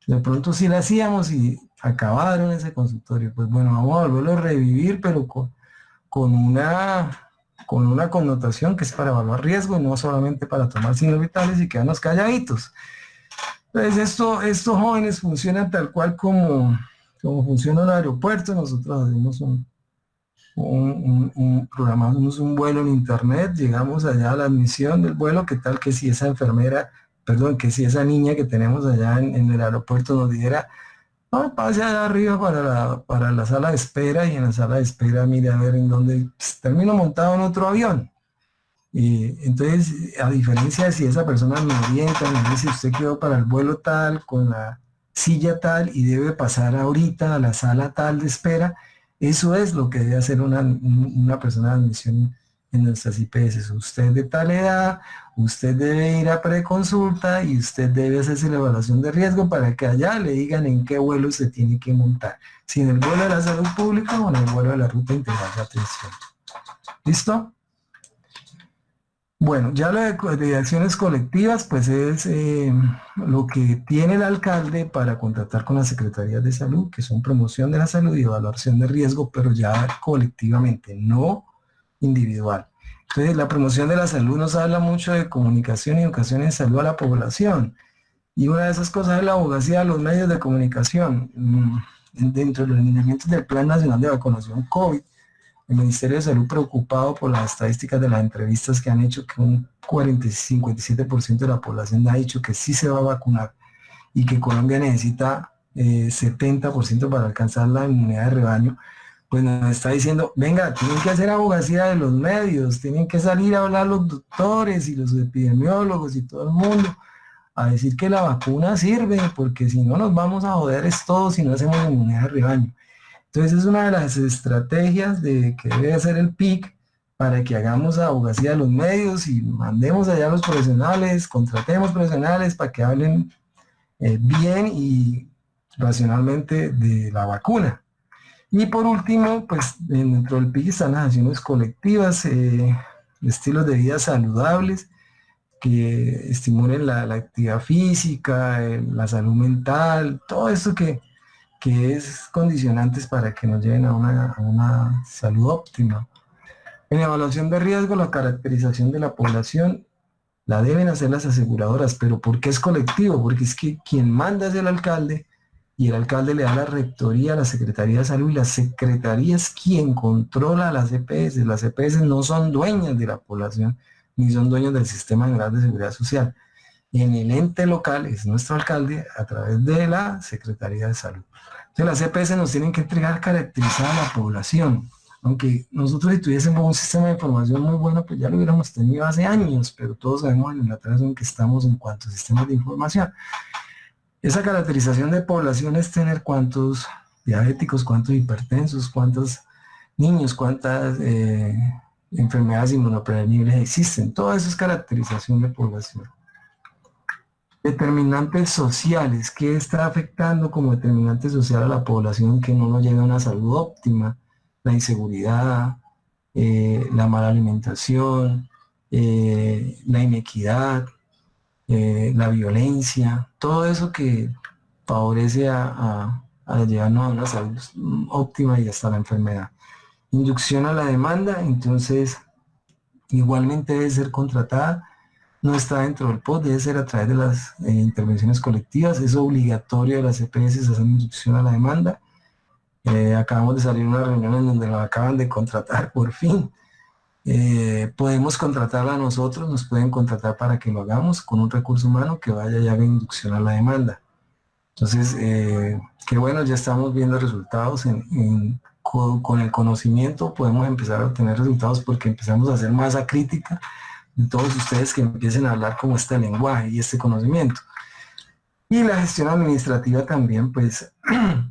Speaker 1: De pronto si la hacíamos y acabaron ese consultorio, pues bueno, vamos a volverlo a revivir, pero con una connotación que es para evaluar riesgo y no solamente para tomar signos vitales y quedarnos calladitos. Entonces estos jóvenes funcionan tal cual como funciona el aeropuerto. Nosotros hacemos programamos un vuelo en internet, llegamos allá a la admisión del vuelo, qué tal que si esa enfermera perdón, que si esa niña que tenemos allá en el aeropuerto nos dijera, no, pase allá arriba para la sala de espera y en la sala de espera mire a ver en dónde pues, termino montado en otro avión. Y entonces, a diferencia de si esa persona me orienta, me dice, usted quedó para el vuelo tal, con la silla tal y debe pasar ahorita a la sala tal de espera, eso es lo que debe hacer una persona de admisión en nuestras IPS. Usted de tal edad, usted debe ir a preconsulta y usted debe hacerse la evaluación de riesgo para que allá le digan en qué vuelo se tiene que montar, si en el vuelo de la salud pública o en el vuelo de la ruta integral de atención. ¿Listo? Bueno, ya lo de acciones colectivas, pues es lo que tiene el alcalde para contratar con las secretarías de salud, que son promoción de la salud y evaluación de riesgo, pero ya colectivamente, no individual. Entonces, la promoción de la salud nos habla mucho de comunicación y educación en salud a la población. Y una de esas cosas es la abogacía de los medios de comunicación. Dentro de los lineamientos del Plan Nacional de Vacunación COVID, el Ministerio de Salud, preocupado por las estadísticas de las entrevistas que han hecho, que un 40-57% de la población ha dicho que sí se va a vacunar y que Colombia necesita 70% para alcanzar la inmunidad de rebaño, pues nos está diciendo, venga, tienen que hacer abogacía de los medios, tienen que salir a hablar los doctores y los epidemiólogos y todo el mundo a decir que la vacuna sirve, porque si no nos vamos a joder es todo si no hacemos inmunidad de rebaño. Entonces es una de las estrategias que debe hacer el PIC para que hagamos abogacía de los medios y mandemos allá a los profesionales, contratemos profesionales para que hablen bien y racionalmente de la vacuna. Y por último, pues dentro del PIC están las acciones colectivas, estilos de vida saludables que estimulen la actividad física, la salud mental, todo eso que es condicionantes para que nos lleven a una salud óptima. En evaluación de riesgo, la caracterización de la población la deben hacer las aseguradoras, pero ¿por qué es colectivo? Porque es que quien manda es el alcalde y el alcalde le da la rectoría a la Secretaría de Salud y la Secretaría es quien controla las EPS. Las EPS no son dueñas de la población ni son dueños del Sistema General de Seguridad Social. En el ente local es nuestro alcalde a través de la Secretaría de Salud. Entonces las EPS nos tienen que entregar caracterizada a la población. Aunque nosotros si tuviésemos un sistema de información muy bueno, pues ya lo hubiéramos tenido hace años, pero todos sabemos en el atraso en que estamos en cuanto a sistemas de información. Esa caracterización de población es tener cuántos diabéticos, cuántos hipertensos, cuántos niños, cuántas enfermedades inmunoprevenibles existen. Todo eso es caracterización de población. Determinantes sociales, ¿qué está afectando como determinante social a la población que no nos llega a una salud óptima? La inseguridad, la mala alimentación, la inequidad, la violencia, todo eso que favorece a llevarnos a una salud óptima y hasta la enfermedad. Inducción a la demanda, entonces igualmente debe ser contratada. No está dentro del POT, debe ser a través de las intervenciones colectivas. Es obligatorio de las EPS hacer inducción a la demanda. Acabamos de salir de una reunión en donde nos acaban de contratar por fin. Podemos contratarla a nosotros, nos pueden contratar para que lo hagamos con un recurso humano que vaya y haga inducción a la demanda. Entonces, qué bueno, ya estamos viendo resultados con el conocimiento podemos empezar a obtener resultados porque empezamos a hacer masa crítica de todos ustedes que empiecen a hablar como este lenguaje y este conocimiento. Y la gestión administrativa también, pues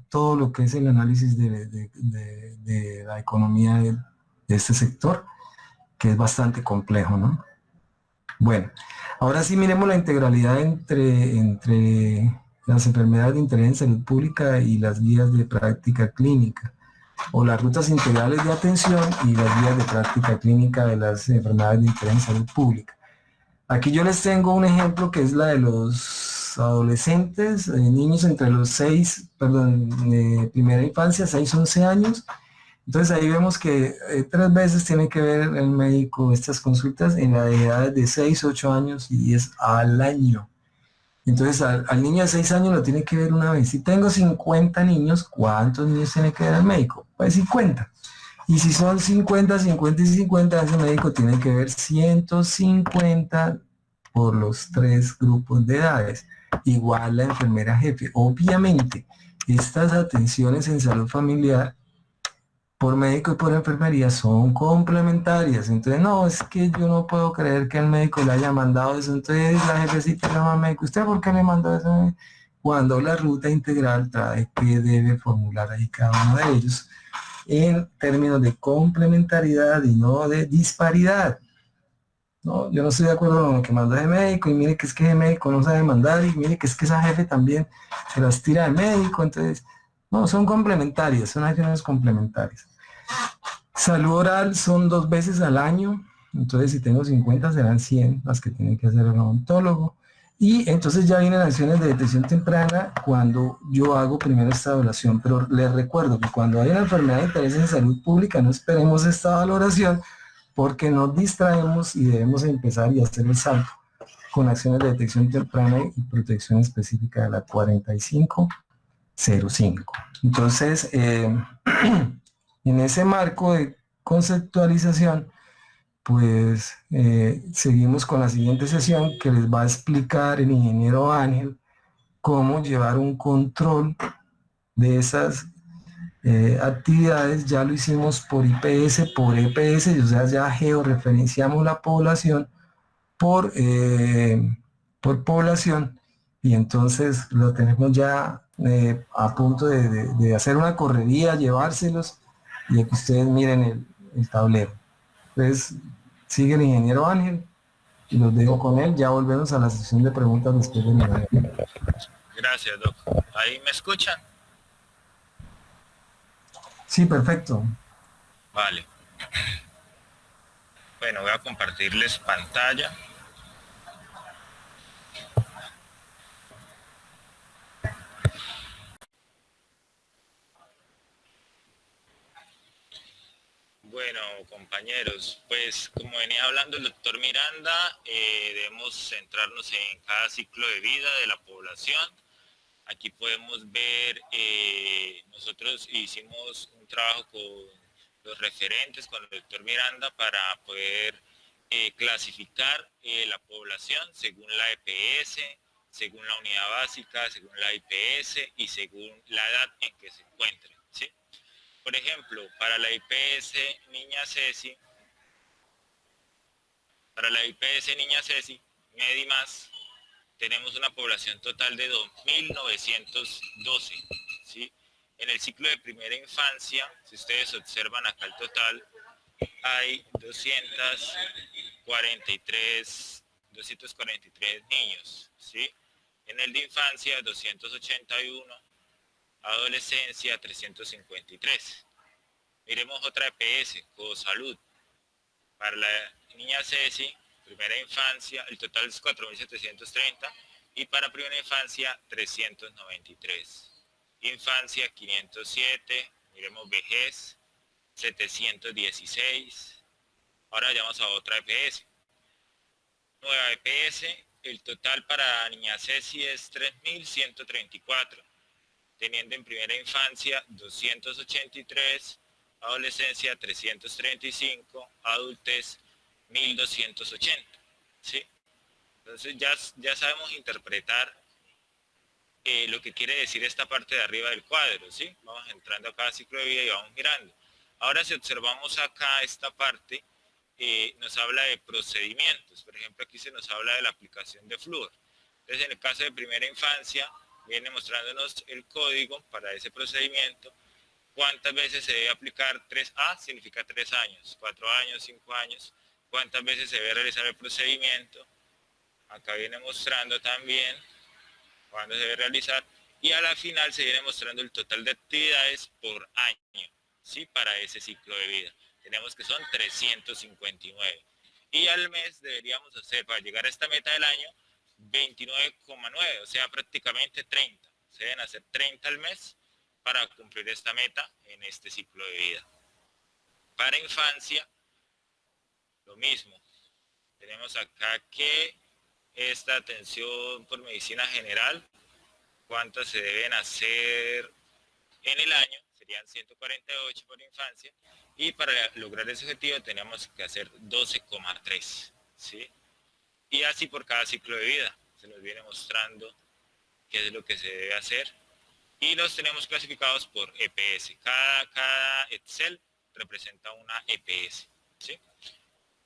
Speaker 1: todo lo que es el análisis de la economía de este sector, que es bastante complejo, ¿no? Bueno, ahora sí miremos la integralidad entre las enfermedades de interés en salud pública y las guías de práctica clínica, o las rutas integrales de atención y las guías de práctica clínica de las enfermedades de interés en salud pública. Aquí yo les tengo un ejemplo que es la de los adolescentes, niños entre los primera infancia, 6-11 años. Entonces ahí vemos que 3 veces tiene que ver el médico estas consultas en la edad de 6, 8 años y 10 al año. Entonces al niño de 6 años lo tiene que ver una vez. Si tengo 50 niños, ¿cuántos niños tiene que ver el médico? Pues 50. Y si son 50, 50 y 50, ese médico tiene que ver 150 por los 3 grupos de edades. Igual la enfermera jefe. Obviamente, estas atenciones en salud familiar por médico y por enfermería son complementarias. Entonces, no, es que yo no puedo creer que el médico le haya mandado eso. Entonces, la jefecita le llama al médico, ¿usted por qué le mandó eso? Cuando la ruta integral trae que debe formular ahí cada uno de ellos en términos de complementariedad y no de disparidad. No, yo no estoy de acuerdo con lo que manda ese médico y mire que es que ese médico no sabe mandar y mire que es que esa jefe también se las tira de médico. Entonces, no, son complementarias, son acciones complementarias. Salud oral son 2 veces al año, entonces si tengo 50 serán 100 las que tienen que hacer el odontólogo. Y entonces ya vienen acciones de detección temprana cuando yo hago primero esta evaluación, pero les recuerdo que cuando hay una enfermedad de interés en salud pública no esperemos esta valoración porque nos distraemos y debemos empezar y hacer el salto con acciones de detección temprana y protección específica de la 4505. Entonces, en ese marco de conceptualización, pues seguimos con la siguiente sesión que les va a explicar el ingeniero Ángel cómo llevar un control de esas actividades. Ya lo hicimos por IPS, por EPS, o sea, ya georreferenciamos la población por población y entonces lo tenemos ya a punto de hacer una correría, llevárselos y que ustedes miren el tablero. Entonces, sigue el ingeniero Ángel y los dejo con él. Ya volvemos a la sesión de preguntas después de mi.
Speaker 2: Gracias, Doc. ¿Ahí me escuchan?
Speaker 1: Sí, perfecto.
Speaker 2: Vale. Bueno, voy a compartirles pantalla. Bueno, compañeros, pues como venía hablando el doctor Miranda, debemos centrarnos en cada ciclo de vida de la población. Aquí podemos ver, nosotros hicimos un trabajo con los referentes, con el doctor Miranda, para poder clasificar la población según la EPS, según la unidad básica, según la IPS y según la edad en que se encuentren, ¿sí? Por ejemplo, para la IPS Niña Ceci, Medimás, tenemos una población total de 2.912, ¿sí? En el ciclo de primera infancia, si ustedes observan acá el total, hay 243 niños, ¿sí? En el de infancia, 281, adolescencia, 353. Miremos otra EPS, Cosalud. Para la niña Ceci, primera infancia, el total es 4.730 y para primera infancia 393. Infancia 507, miremos vejez 716. Ahora vayamos a otra EPS. Nueva EPS, el total para niña Ceci es 3.134, teniendo en primera infancia 283, adolescencia 335, adultez 1280, ¿sí? Entonces ya sabemos interpretar lo que quiere decir esta parte de arriba del cuadro, ¿sí? Vamos entrando a cada ciclo de vida y vamos mirando. Ahora si observamos acá esta parte, nos habla de procedimientos. Por ejemplo, aquí se nos habla de la aplicación de flúor. Entonces, en el caso de primera infancia, viene mostrándonos el código para ese procedimiento. ¿Cuántas veces se debe aplicar? 3A significa 3 años, 4 años, 5 años. ¿Cuántas veces se debe realizar el procedimiento? Acá viene mostrando también cuándo se debe realizar. Y a la final se viene mostrando el total de actividades por año, ¿sí? Para ese ciclo de vida. Tenemos que son 359. Y al mes deberíamos hacer, para llegar a esta meta del año, 29,9, o sea, prácticamente 30. Se deben hacer 30 al mes para cumplir esta meta en este ciclo de vida. Para infancia, lo mismo. Tenemos acá que esta atención por medicina general, cuántas se deben hacer en el año, serían 148 por infancia, y para lograr ese objetivo tenemos que hacer 12,3, ¿sí? y así por cada ciclo de vida. Se nos viene mostrando qué es lo que se debe hacer y los tenemos clasificados por EPS. Cada Excel representa una EPS, ¿sí?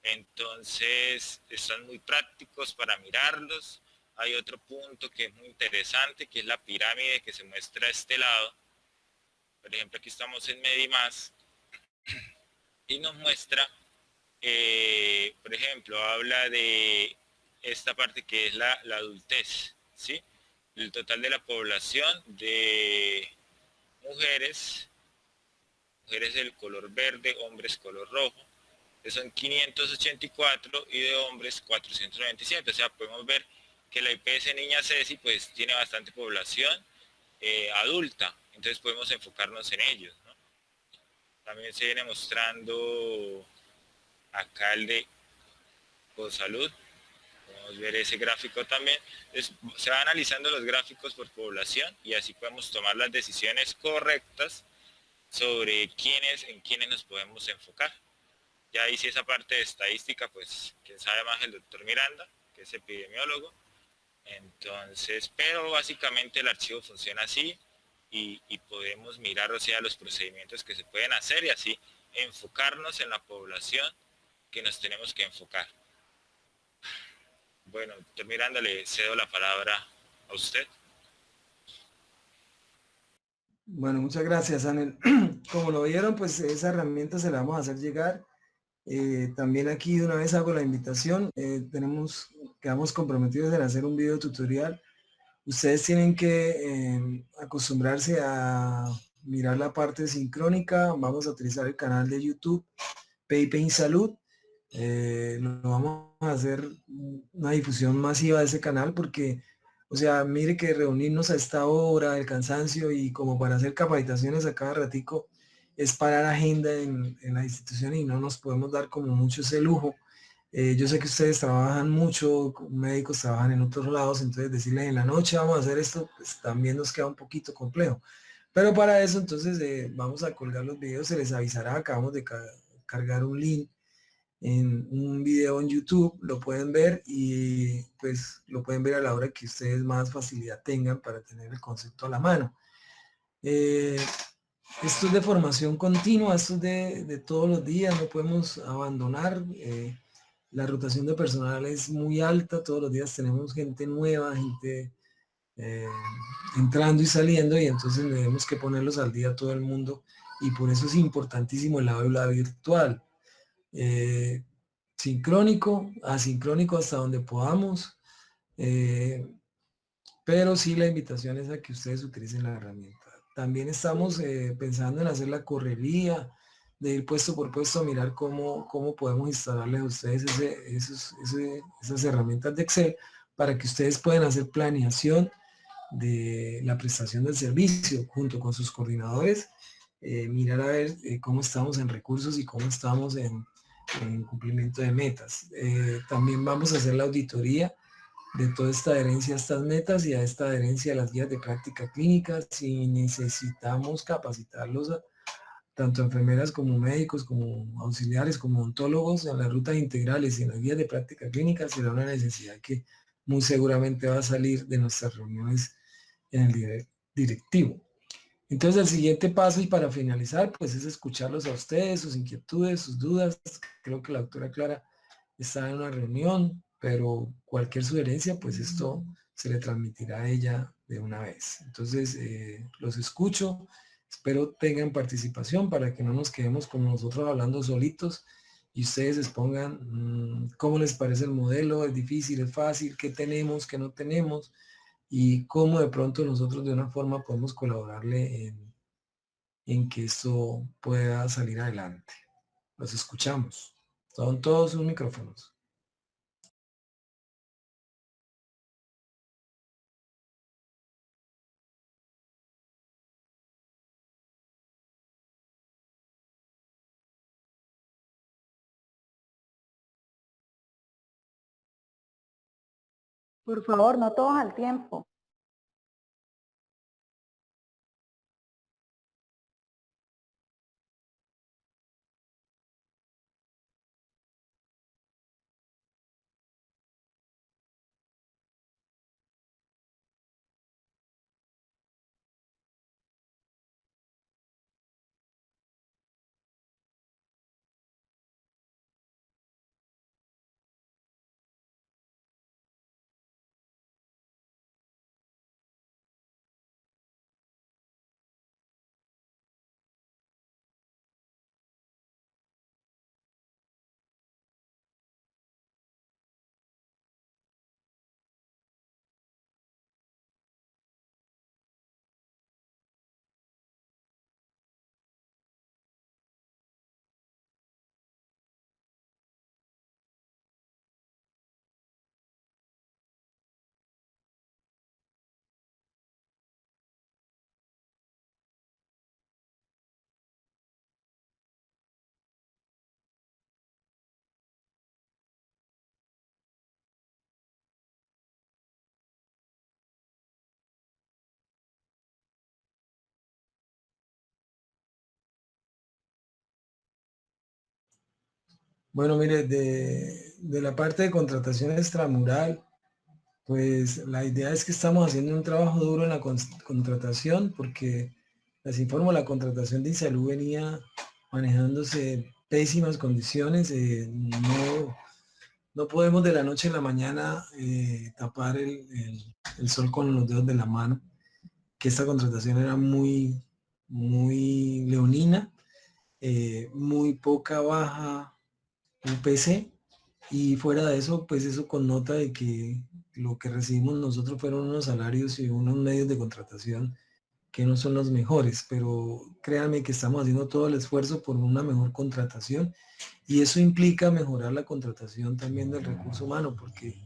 Speaker 2: Entonces, están muy prácticos para mirarlos. Hay otro punto que es muy interesante, que es la pirámide que se muestra a este lado. Por ejemplo, aquí estamos en Medimás y nos muestra, por ejemplo, habla de esta parte que es la adultez, ¿sí? El total de la población de mujeres, mujeres del color verde, hombres color rojo, que son 584 y de hombres 497. O sea, podemos ver que la IPS Niña Ceci pues tiene bastante población adulta, entonces podemos enfocarnos en ellos, ¿no? También se viene mostrando acá el de salud. Podemos ver ese gráfico también. Entonces, se va analizando los gráficos por población y así podemos tomar las decisiones correctas sobre en quiénes nos podemos enfocar. Ya ahí sí esa parte de estadística, pues quién sabe más el doctor Miranda, que es epidemiólogo. Entonces, pero básicamente el archivo funciona así y podemos mirar, o sea, los procedimientos que se pueden hacer y así enfocarnos en la población que nos tenemos que enfocar. Bueno, doctor Miranda, le cedo la palabra a usted.
Speaker 1: Bueno, muchas gracias, Anel. Como lo vieron, pues esa herramienta se la vamos a hacer llegar. También aquí de una vez hago la invitación. Quedamos comprometidos en hacer un video tutorial. Ustedes tienen que acostumbrarse a mirar la parte sincrónica. Vamos a utilizar el canal de YouTube PayPay Salud. Lo vamos a hacer una difusión masiva de ese canal porque, o sea, mire que reunirnos a esta hora, el cansancio y como para hacer capacitaciones a cada ratico es parar agenda en la institución y no nos podemos dar como mucho ese lujo. Yo sé que ustedes trabajan mucho, médicos trabajan en otros lados, entonces decirles en la noche vamos a hacer esto, pues también nos queda un poquito complejo. Pero para eso entonces vamos a colgar los videos, se les avisará, acabamos de cargar un link en un video en YouTube, lo pueden ver y pues lo pueden ver a la hora que ustedes más facilidad tengan para tener el concepto a la mano. Eh, Esto es de formación continua, esto es de todos los días, no podemos abandonar. La rotación de personal es muy alta, todos los días tenemos gente nueva, gente eh, entrando y saliendo y entonces tenemos que ponerlos al día a todo el mundo y por eso es importantísimo el aula virtual. Eh, Sincrónico, asincrónico hasta donde podamos, pero sí la invitación es a que ustedes utilicen la herramienta. También estamos pensando en hacer la correría, de ir puesto por puesto a mirar cómo podemos instalarles a ustedes esas herramientas de Excel para que ustedes puedan hacer planeación de la prestación del servicio junto con sus coordinadores, mirar a ver cómo estamos en recursos y cómo estamos en cumplimiento de metas. También vamos a hacer la auditoría de toda esta adherencia a estas metas y a esta adherencia a las guías de práctica clínica. Si necesitamos capacitarlos, tanto enfermeras como médicos, como auxiliares, como odontólogos, en las rutas integrales y en las guías de práctica clínica, será una necesidad que muy seguramente va a salir de nuestras reuniones en el directivo. Entonces el siguiente paso y para finalizar pues es escucharlos a ustedes, sus inquietudes, sus dudas. Creo que la doctora Clara está en una reunión, pero cualquier sugerencia pues esto se le transmitirá a ella de una vez. Entonces los escucho, espero tengan participación para que no nos quedemos como nosotros hablando solitos y ustedes expongan cómo les parece el modelo, es difícil, es fácil, qué tenemos, qué no tenemos y cómo de pronto nosotros de una forma podemos colaborarle en que esto pueda salir adelante. Los escuchamos. Son todos sus micrófonos.
Speaker 3: Por favor, no todos al tiempo.
Speaker 1: Bueno, mire, de la parte de contratación extramural, pues la idea es que estamos haciendo un trabajo duro en la contratación porque les informo, la contratación de Insalud venía manejándose pésimas condiciones. No podemos de la noche a la mañana tapar el sol con los dedos de la mano, que esta contratación era muy leonina, muy poca baja UPC, y fuera de eso, pues eso connota de que lo que recibimos nosotros fueron unos salarios y unos medios de contratación que no son los mejores, pero créanme que estamos haciendo todo el esfuerzo por una mejor contratación, y eso implica mejorar la contratación también del recurso humano, porque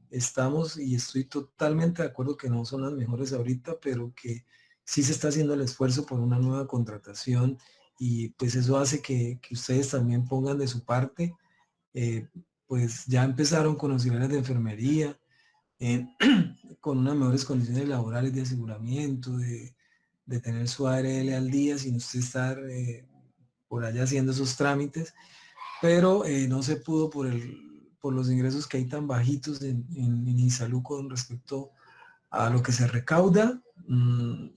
Speaker 1: estamos, y estoy totalmente de acuerdo que no son las mejores ahorita, pero que sí se está haciendo el esfuerzo por una nueva contratación, y pues eso hace que ustedes también pongan de su parte. eh, pues ya empezaron con auxiliares de enfermería, eh, con unas mejores condiciones laborales de aseguramiento, de tener su ARL al día sin usted estar por allá haciendo esos trámites, pero no se pudo por los ingresos que hay tan bajitos en Insalud con respecto a lo que se recauda.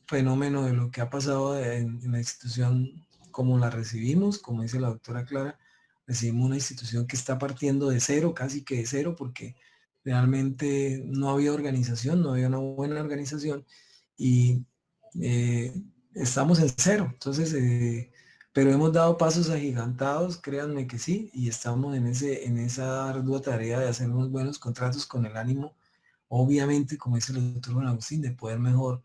Speaker 1: Fenómeno de lo que ha pasado en la institución como la recibimos, como dice la doctora Clara, recibimos una institución que está partiendo de cero, casi que de cero, porque realmente no había organización, no había una buena organización, y estamos en cero. Entonces, pero hemos dado pasos agigantados, créanme que sí, y estamos en esa ardua tarea de hacer unos buenos contratos con el ánimo, obviamente, como dice el doctor Juan Agustín, de poder mejor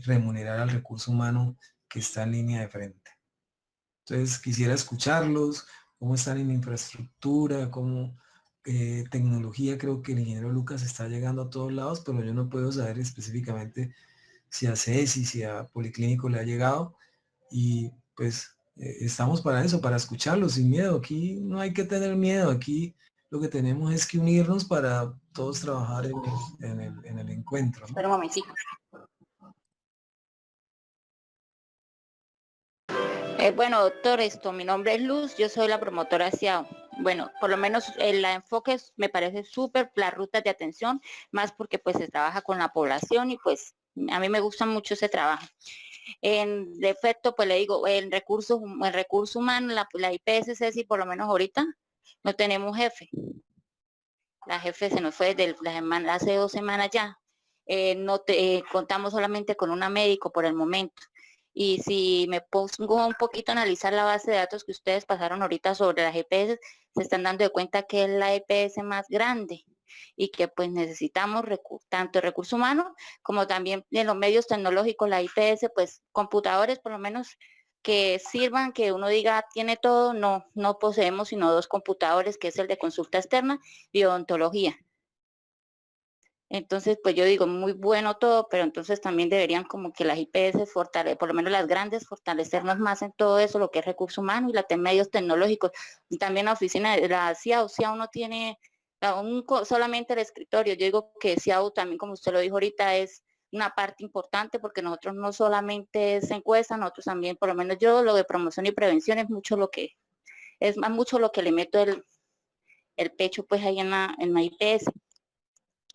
Speaker 1: remunerar al recurso humano que está en línea de frente. Entonces, quisiera escucharlos, cómo están en infraestructura, cómo tecnología. Creo que el ingeniero Lucas está llegando a todos lados, pero yo no puedo saber específicamente si a CESI, si a Policlínico le ha llegado, y pues estamos para eso, para escucharlos sin miedo. Aquí no hay que tener miedo, aquí lo que tenemos es que unirnos para todos trabajar en el encuentro, ¿no?
Speaker 4: Espera un momentito. Bueno, doctor, mi nombre es Luz, yo soy la promotora CIAO. Bueno, por lo menos el enfoque me parece súper, las rutas de atención, más porque pues se trabaja con la población y pues a mí me gusta mucho ese trabajo. En defecto, pues le digo, el recurso humano, la IPS, CESI, por lo menos ahorita no tenemos jefe. La jefe se nos fue hace 2 semanas ya. Contamos solamente con una médico por el momento. Y si me pongo un poquito a analizar la base de datos que ustedes pasaron ahorita sobre las EPS, se están dando de cuenta que es la EPS más grande y que pues necesitamos tanto recurso humano como también en los medios tecnológicos, la IPS, pues computadores por lo menos que sirvan, que uno diga tiene todo. No poseemos sino 2 computadores, que es el de consulta externa y odontología. Entonces, pues yo digo, muy bueno todo, pero entonces también deberían como que las IPS por lo menos las grandes, fortalecernos más en todo eso, lo que es recurso humano y medios tecnológicos. Y también la oficina de la CIAU no tiene solamente el escritorio. Yo digo que CIAU también, como usted lo dijo ahorita, es una parte importante porque nosotros no solamente es encuesta, nosotros también, por lo menos yo, lo de promoción y prevención es mucho lo que le meto el pecho pues ahí en la IPS.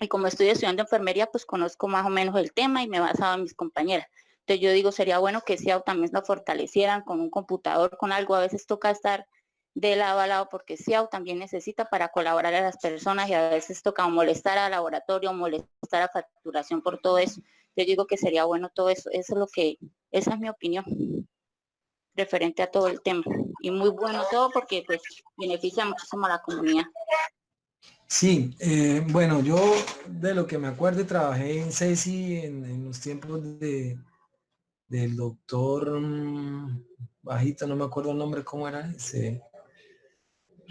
Speaker 4: Y como estoy estudiando enfermería, pues conozco más o menos el tema y me he basado en mis compañeras. Entonces yo digo, sería bueno que CIAU también lo fortalecieran con un computador, con algo. A veces toca estar de lado a lado porque CIAU también necesita para colaborar a las personas, y a veces toca molestar al laboratorio, molestar a facturación por todo eso. Yo digo que sería bueno todo eso. Esa es mi opinión referente a todo el tema. Y muy bueno todo porque pues beneficia muchísimo a la comunidad.
Speaker 1: Sí, bueno, yo de lo que me acuerdo trabajé en CESI en los tiempos del doctor Bajito, no me acuerdo el nombre, cómo era ese,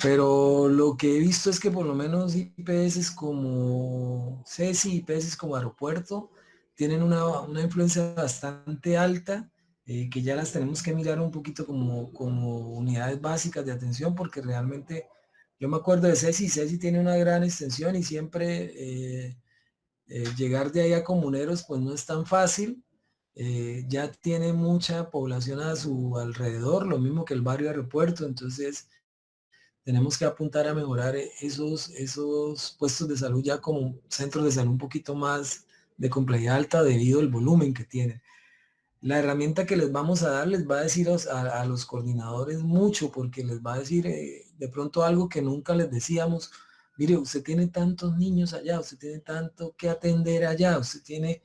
Speaker 1: pero lo que he visto es que por lo menos IPS como CESI, IPS como aeropuerto, tienen una influencia bastante alta, que ya las tenemos que mirar un poquito como unidades básicas de atención, porque realmente yo me acuerdo de CESI tiene una gran extensión y siempre llegar de ahí a Comuneros pues no es tan fácil. Ya tiene mucha población a su alrededor, lo mismo que el barrio aeropuerto, entonces tenemos que apuntar a mejorar esos puestos de salud ya como centros de salud un poquito más de complejidad alta debido al volumen que tienen. La herramienta que les vamos a dar les va a decir a los coordinadores mucho, porque les va a decir de pronto algo que nunca les decíamos. Mire, usted tiene tantos niños allá, usted tiene tanto que atender allá, usted tiene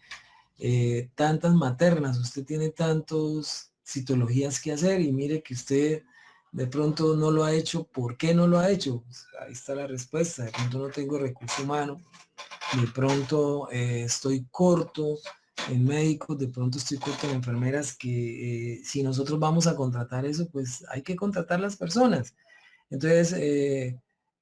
Speaker 1: tantas maternas, usted tiene tantas citologías que hacer y mire que usted de pronto no lo ha hecho. ¿Por qué no lo ha hecho? Pues ahí está la respuesta. De pronto no tengo recurso humano, de pronto estoy corto en médicos, de pronto estoy corto en enfermeras, que si nosotros vamos a contratar eso, pues hay que contratar las personas. Entonces,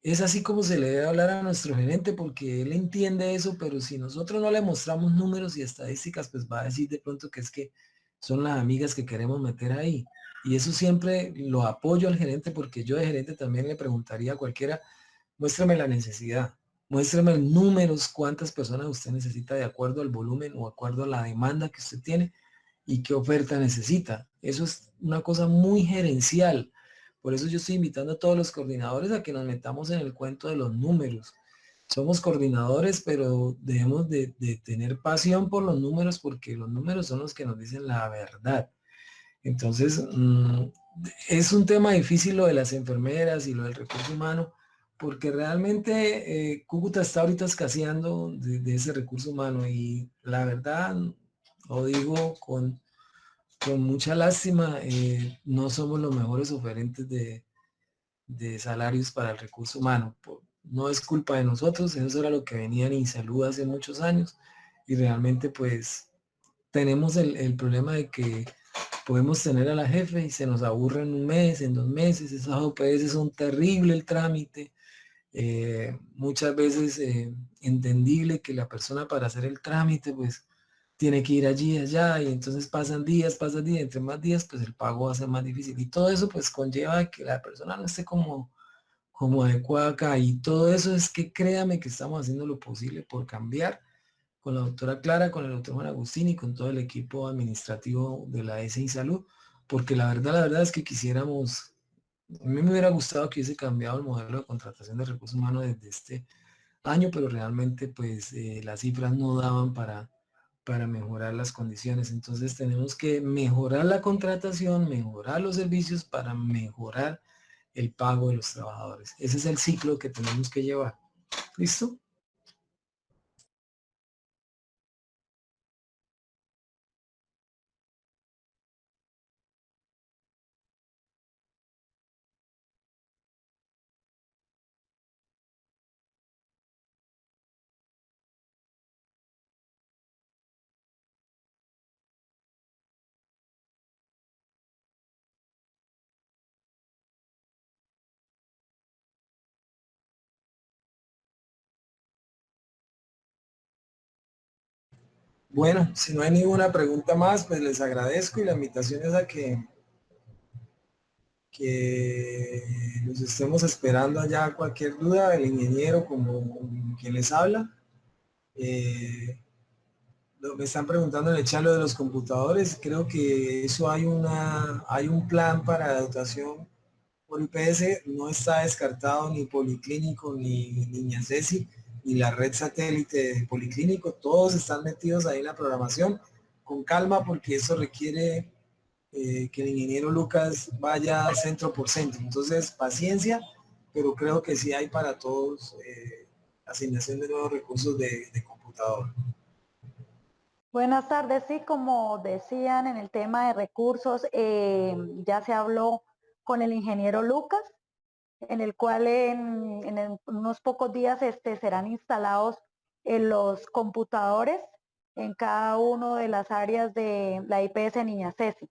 Speaker 1: es así como se le debe hablar a nuestro gerente, porque él entiende eso, pero si nosotros no le mostramos números y estadísticas, pues va a decir de pronto que es que son las amigas que queremos meter ahí. Y eso siempre lo apoyo al gerente, porque yo de gerente también le preguntaría a cualquiera, muéstrame la necesidad, muéstrame números, cuántas personas usted necesita de acuerdo al volumen o de acuerdo a la demanda que usted tiene y qué oferta necesita. Eso es una cosa muy gerencial. Por eso yo estoy invitando a todos los coordinadores a que nos metamos en el cuento de los números. Somos coordinadores, pero debemos de tener pasión por los números, porque los números son los que nos dicen la verdad. Entonces, es un tema difícil lo de las enfermeras y lo del recurso humano, porque realmente Cúcuta está ahorita escaseando de ese recurso humano, y la verdad, lo digo con mucha lástima, no somos los mejores oferentes de salarios para el recurso humano. No es culpa de nosotros, eso era lo que venía en INSALUD hace muchos años, y realmente pues tenemos el problema de que podemos tener a la jefe y se nos aburre en un mes, en 2 meses. Esas OPS son terrible el trámite. Muchas veces entendible que la persona para hacer el trámite pues tiene que ir allí y allá, y entonces pasan días, entre más días pues el pago va a ser más difícil, y todo eso pues conlleva que la persona no esté como adecuada acá, y todo eso es que créame que estamos haciendo lo posible por cambiar con la doctora Clara, con el doctor Juan Agustín y con todo el equipo administrativo de la SI Salud, porque la verdad es que quisiéramos, a mí me hubiera gustado que hubiese cambiado el modelo de contratación de recursos humanos desde este año, pero realmente pues las cifras no daban para mejorar las condiciones. Entonces tenemos que mejorar la contratación, mejorar los servicios para mejorar el pago de los trabajadores. Ese es el ciclo que tenemos que llevar. ¿Listo? Bueno, si no hay ninguna pregunta más, pues les agradezco, y la invitación es a que los estemos esperando allá. Cualquier duda, el ingeniero como quien les habla. Me están preguntando en el chat lo de los computadores. Creo que eso hay un plan para dotación por IPS. No está descartado ni Policlínico, ni Niña Ceci, ni la red satélite de Policlínico. Todos están metidos ahí en la programación. Con calma, porque eso requiere que el ingeniero Lucas vaya centro por centro. Entonces, paciencia, pero creo que sí hay para todos asignación de nuevos recursos de computador.
Speaker 3: Buenas tardes, sí, como decían en el tema de recursos, ya se habló con el ingeniero Lucas, en el cual en unos pocos días serán instalados los computadores en cada una de las áreas de la IPS Niña Ceci.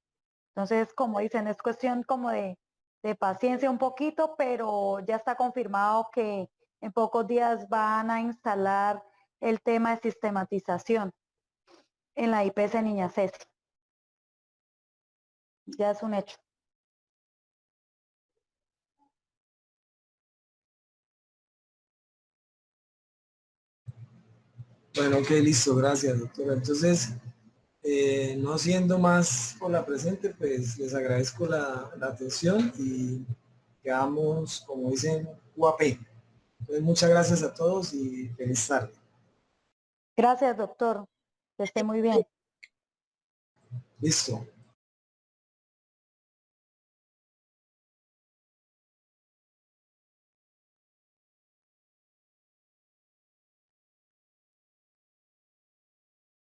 Speaker 3: Entonces, como dicen, es cuestión como de paciencia un poquito, pero ya está confirmado que en pocos días van a instalar el tema de sistematización en la IPS Niña Ceci. Ya es un hecho.
Speaker 1: Bueno, ok, listo, gracias, doctora. Entonces, no siendo más por la presente, pues les agradezco la atención, y quedamos, como dicen, UAP. Entonces, muchas gracias a todos y feliz tarde.
Speaker 3: Gracias, doctor. Que esté muy bien.
Speaker 1: Listo.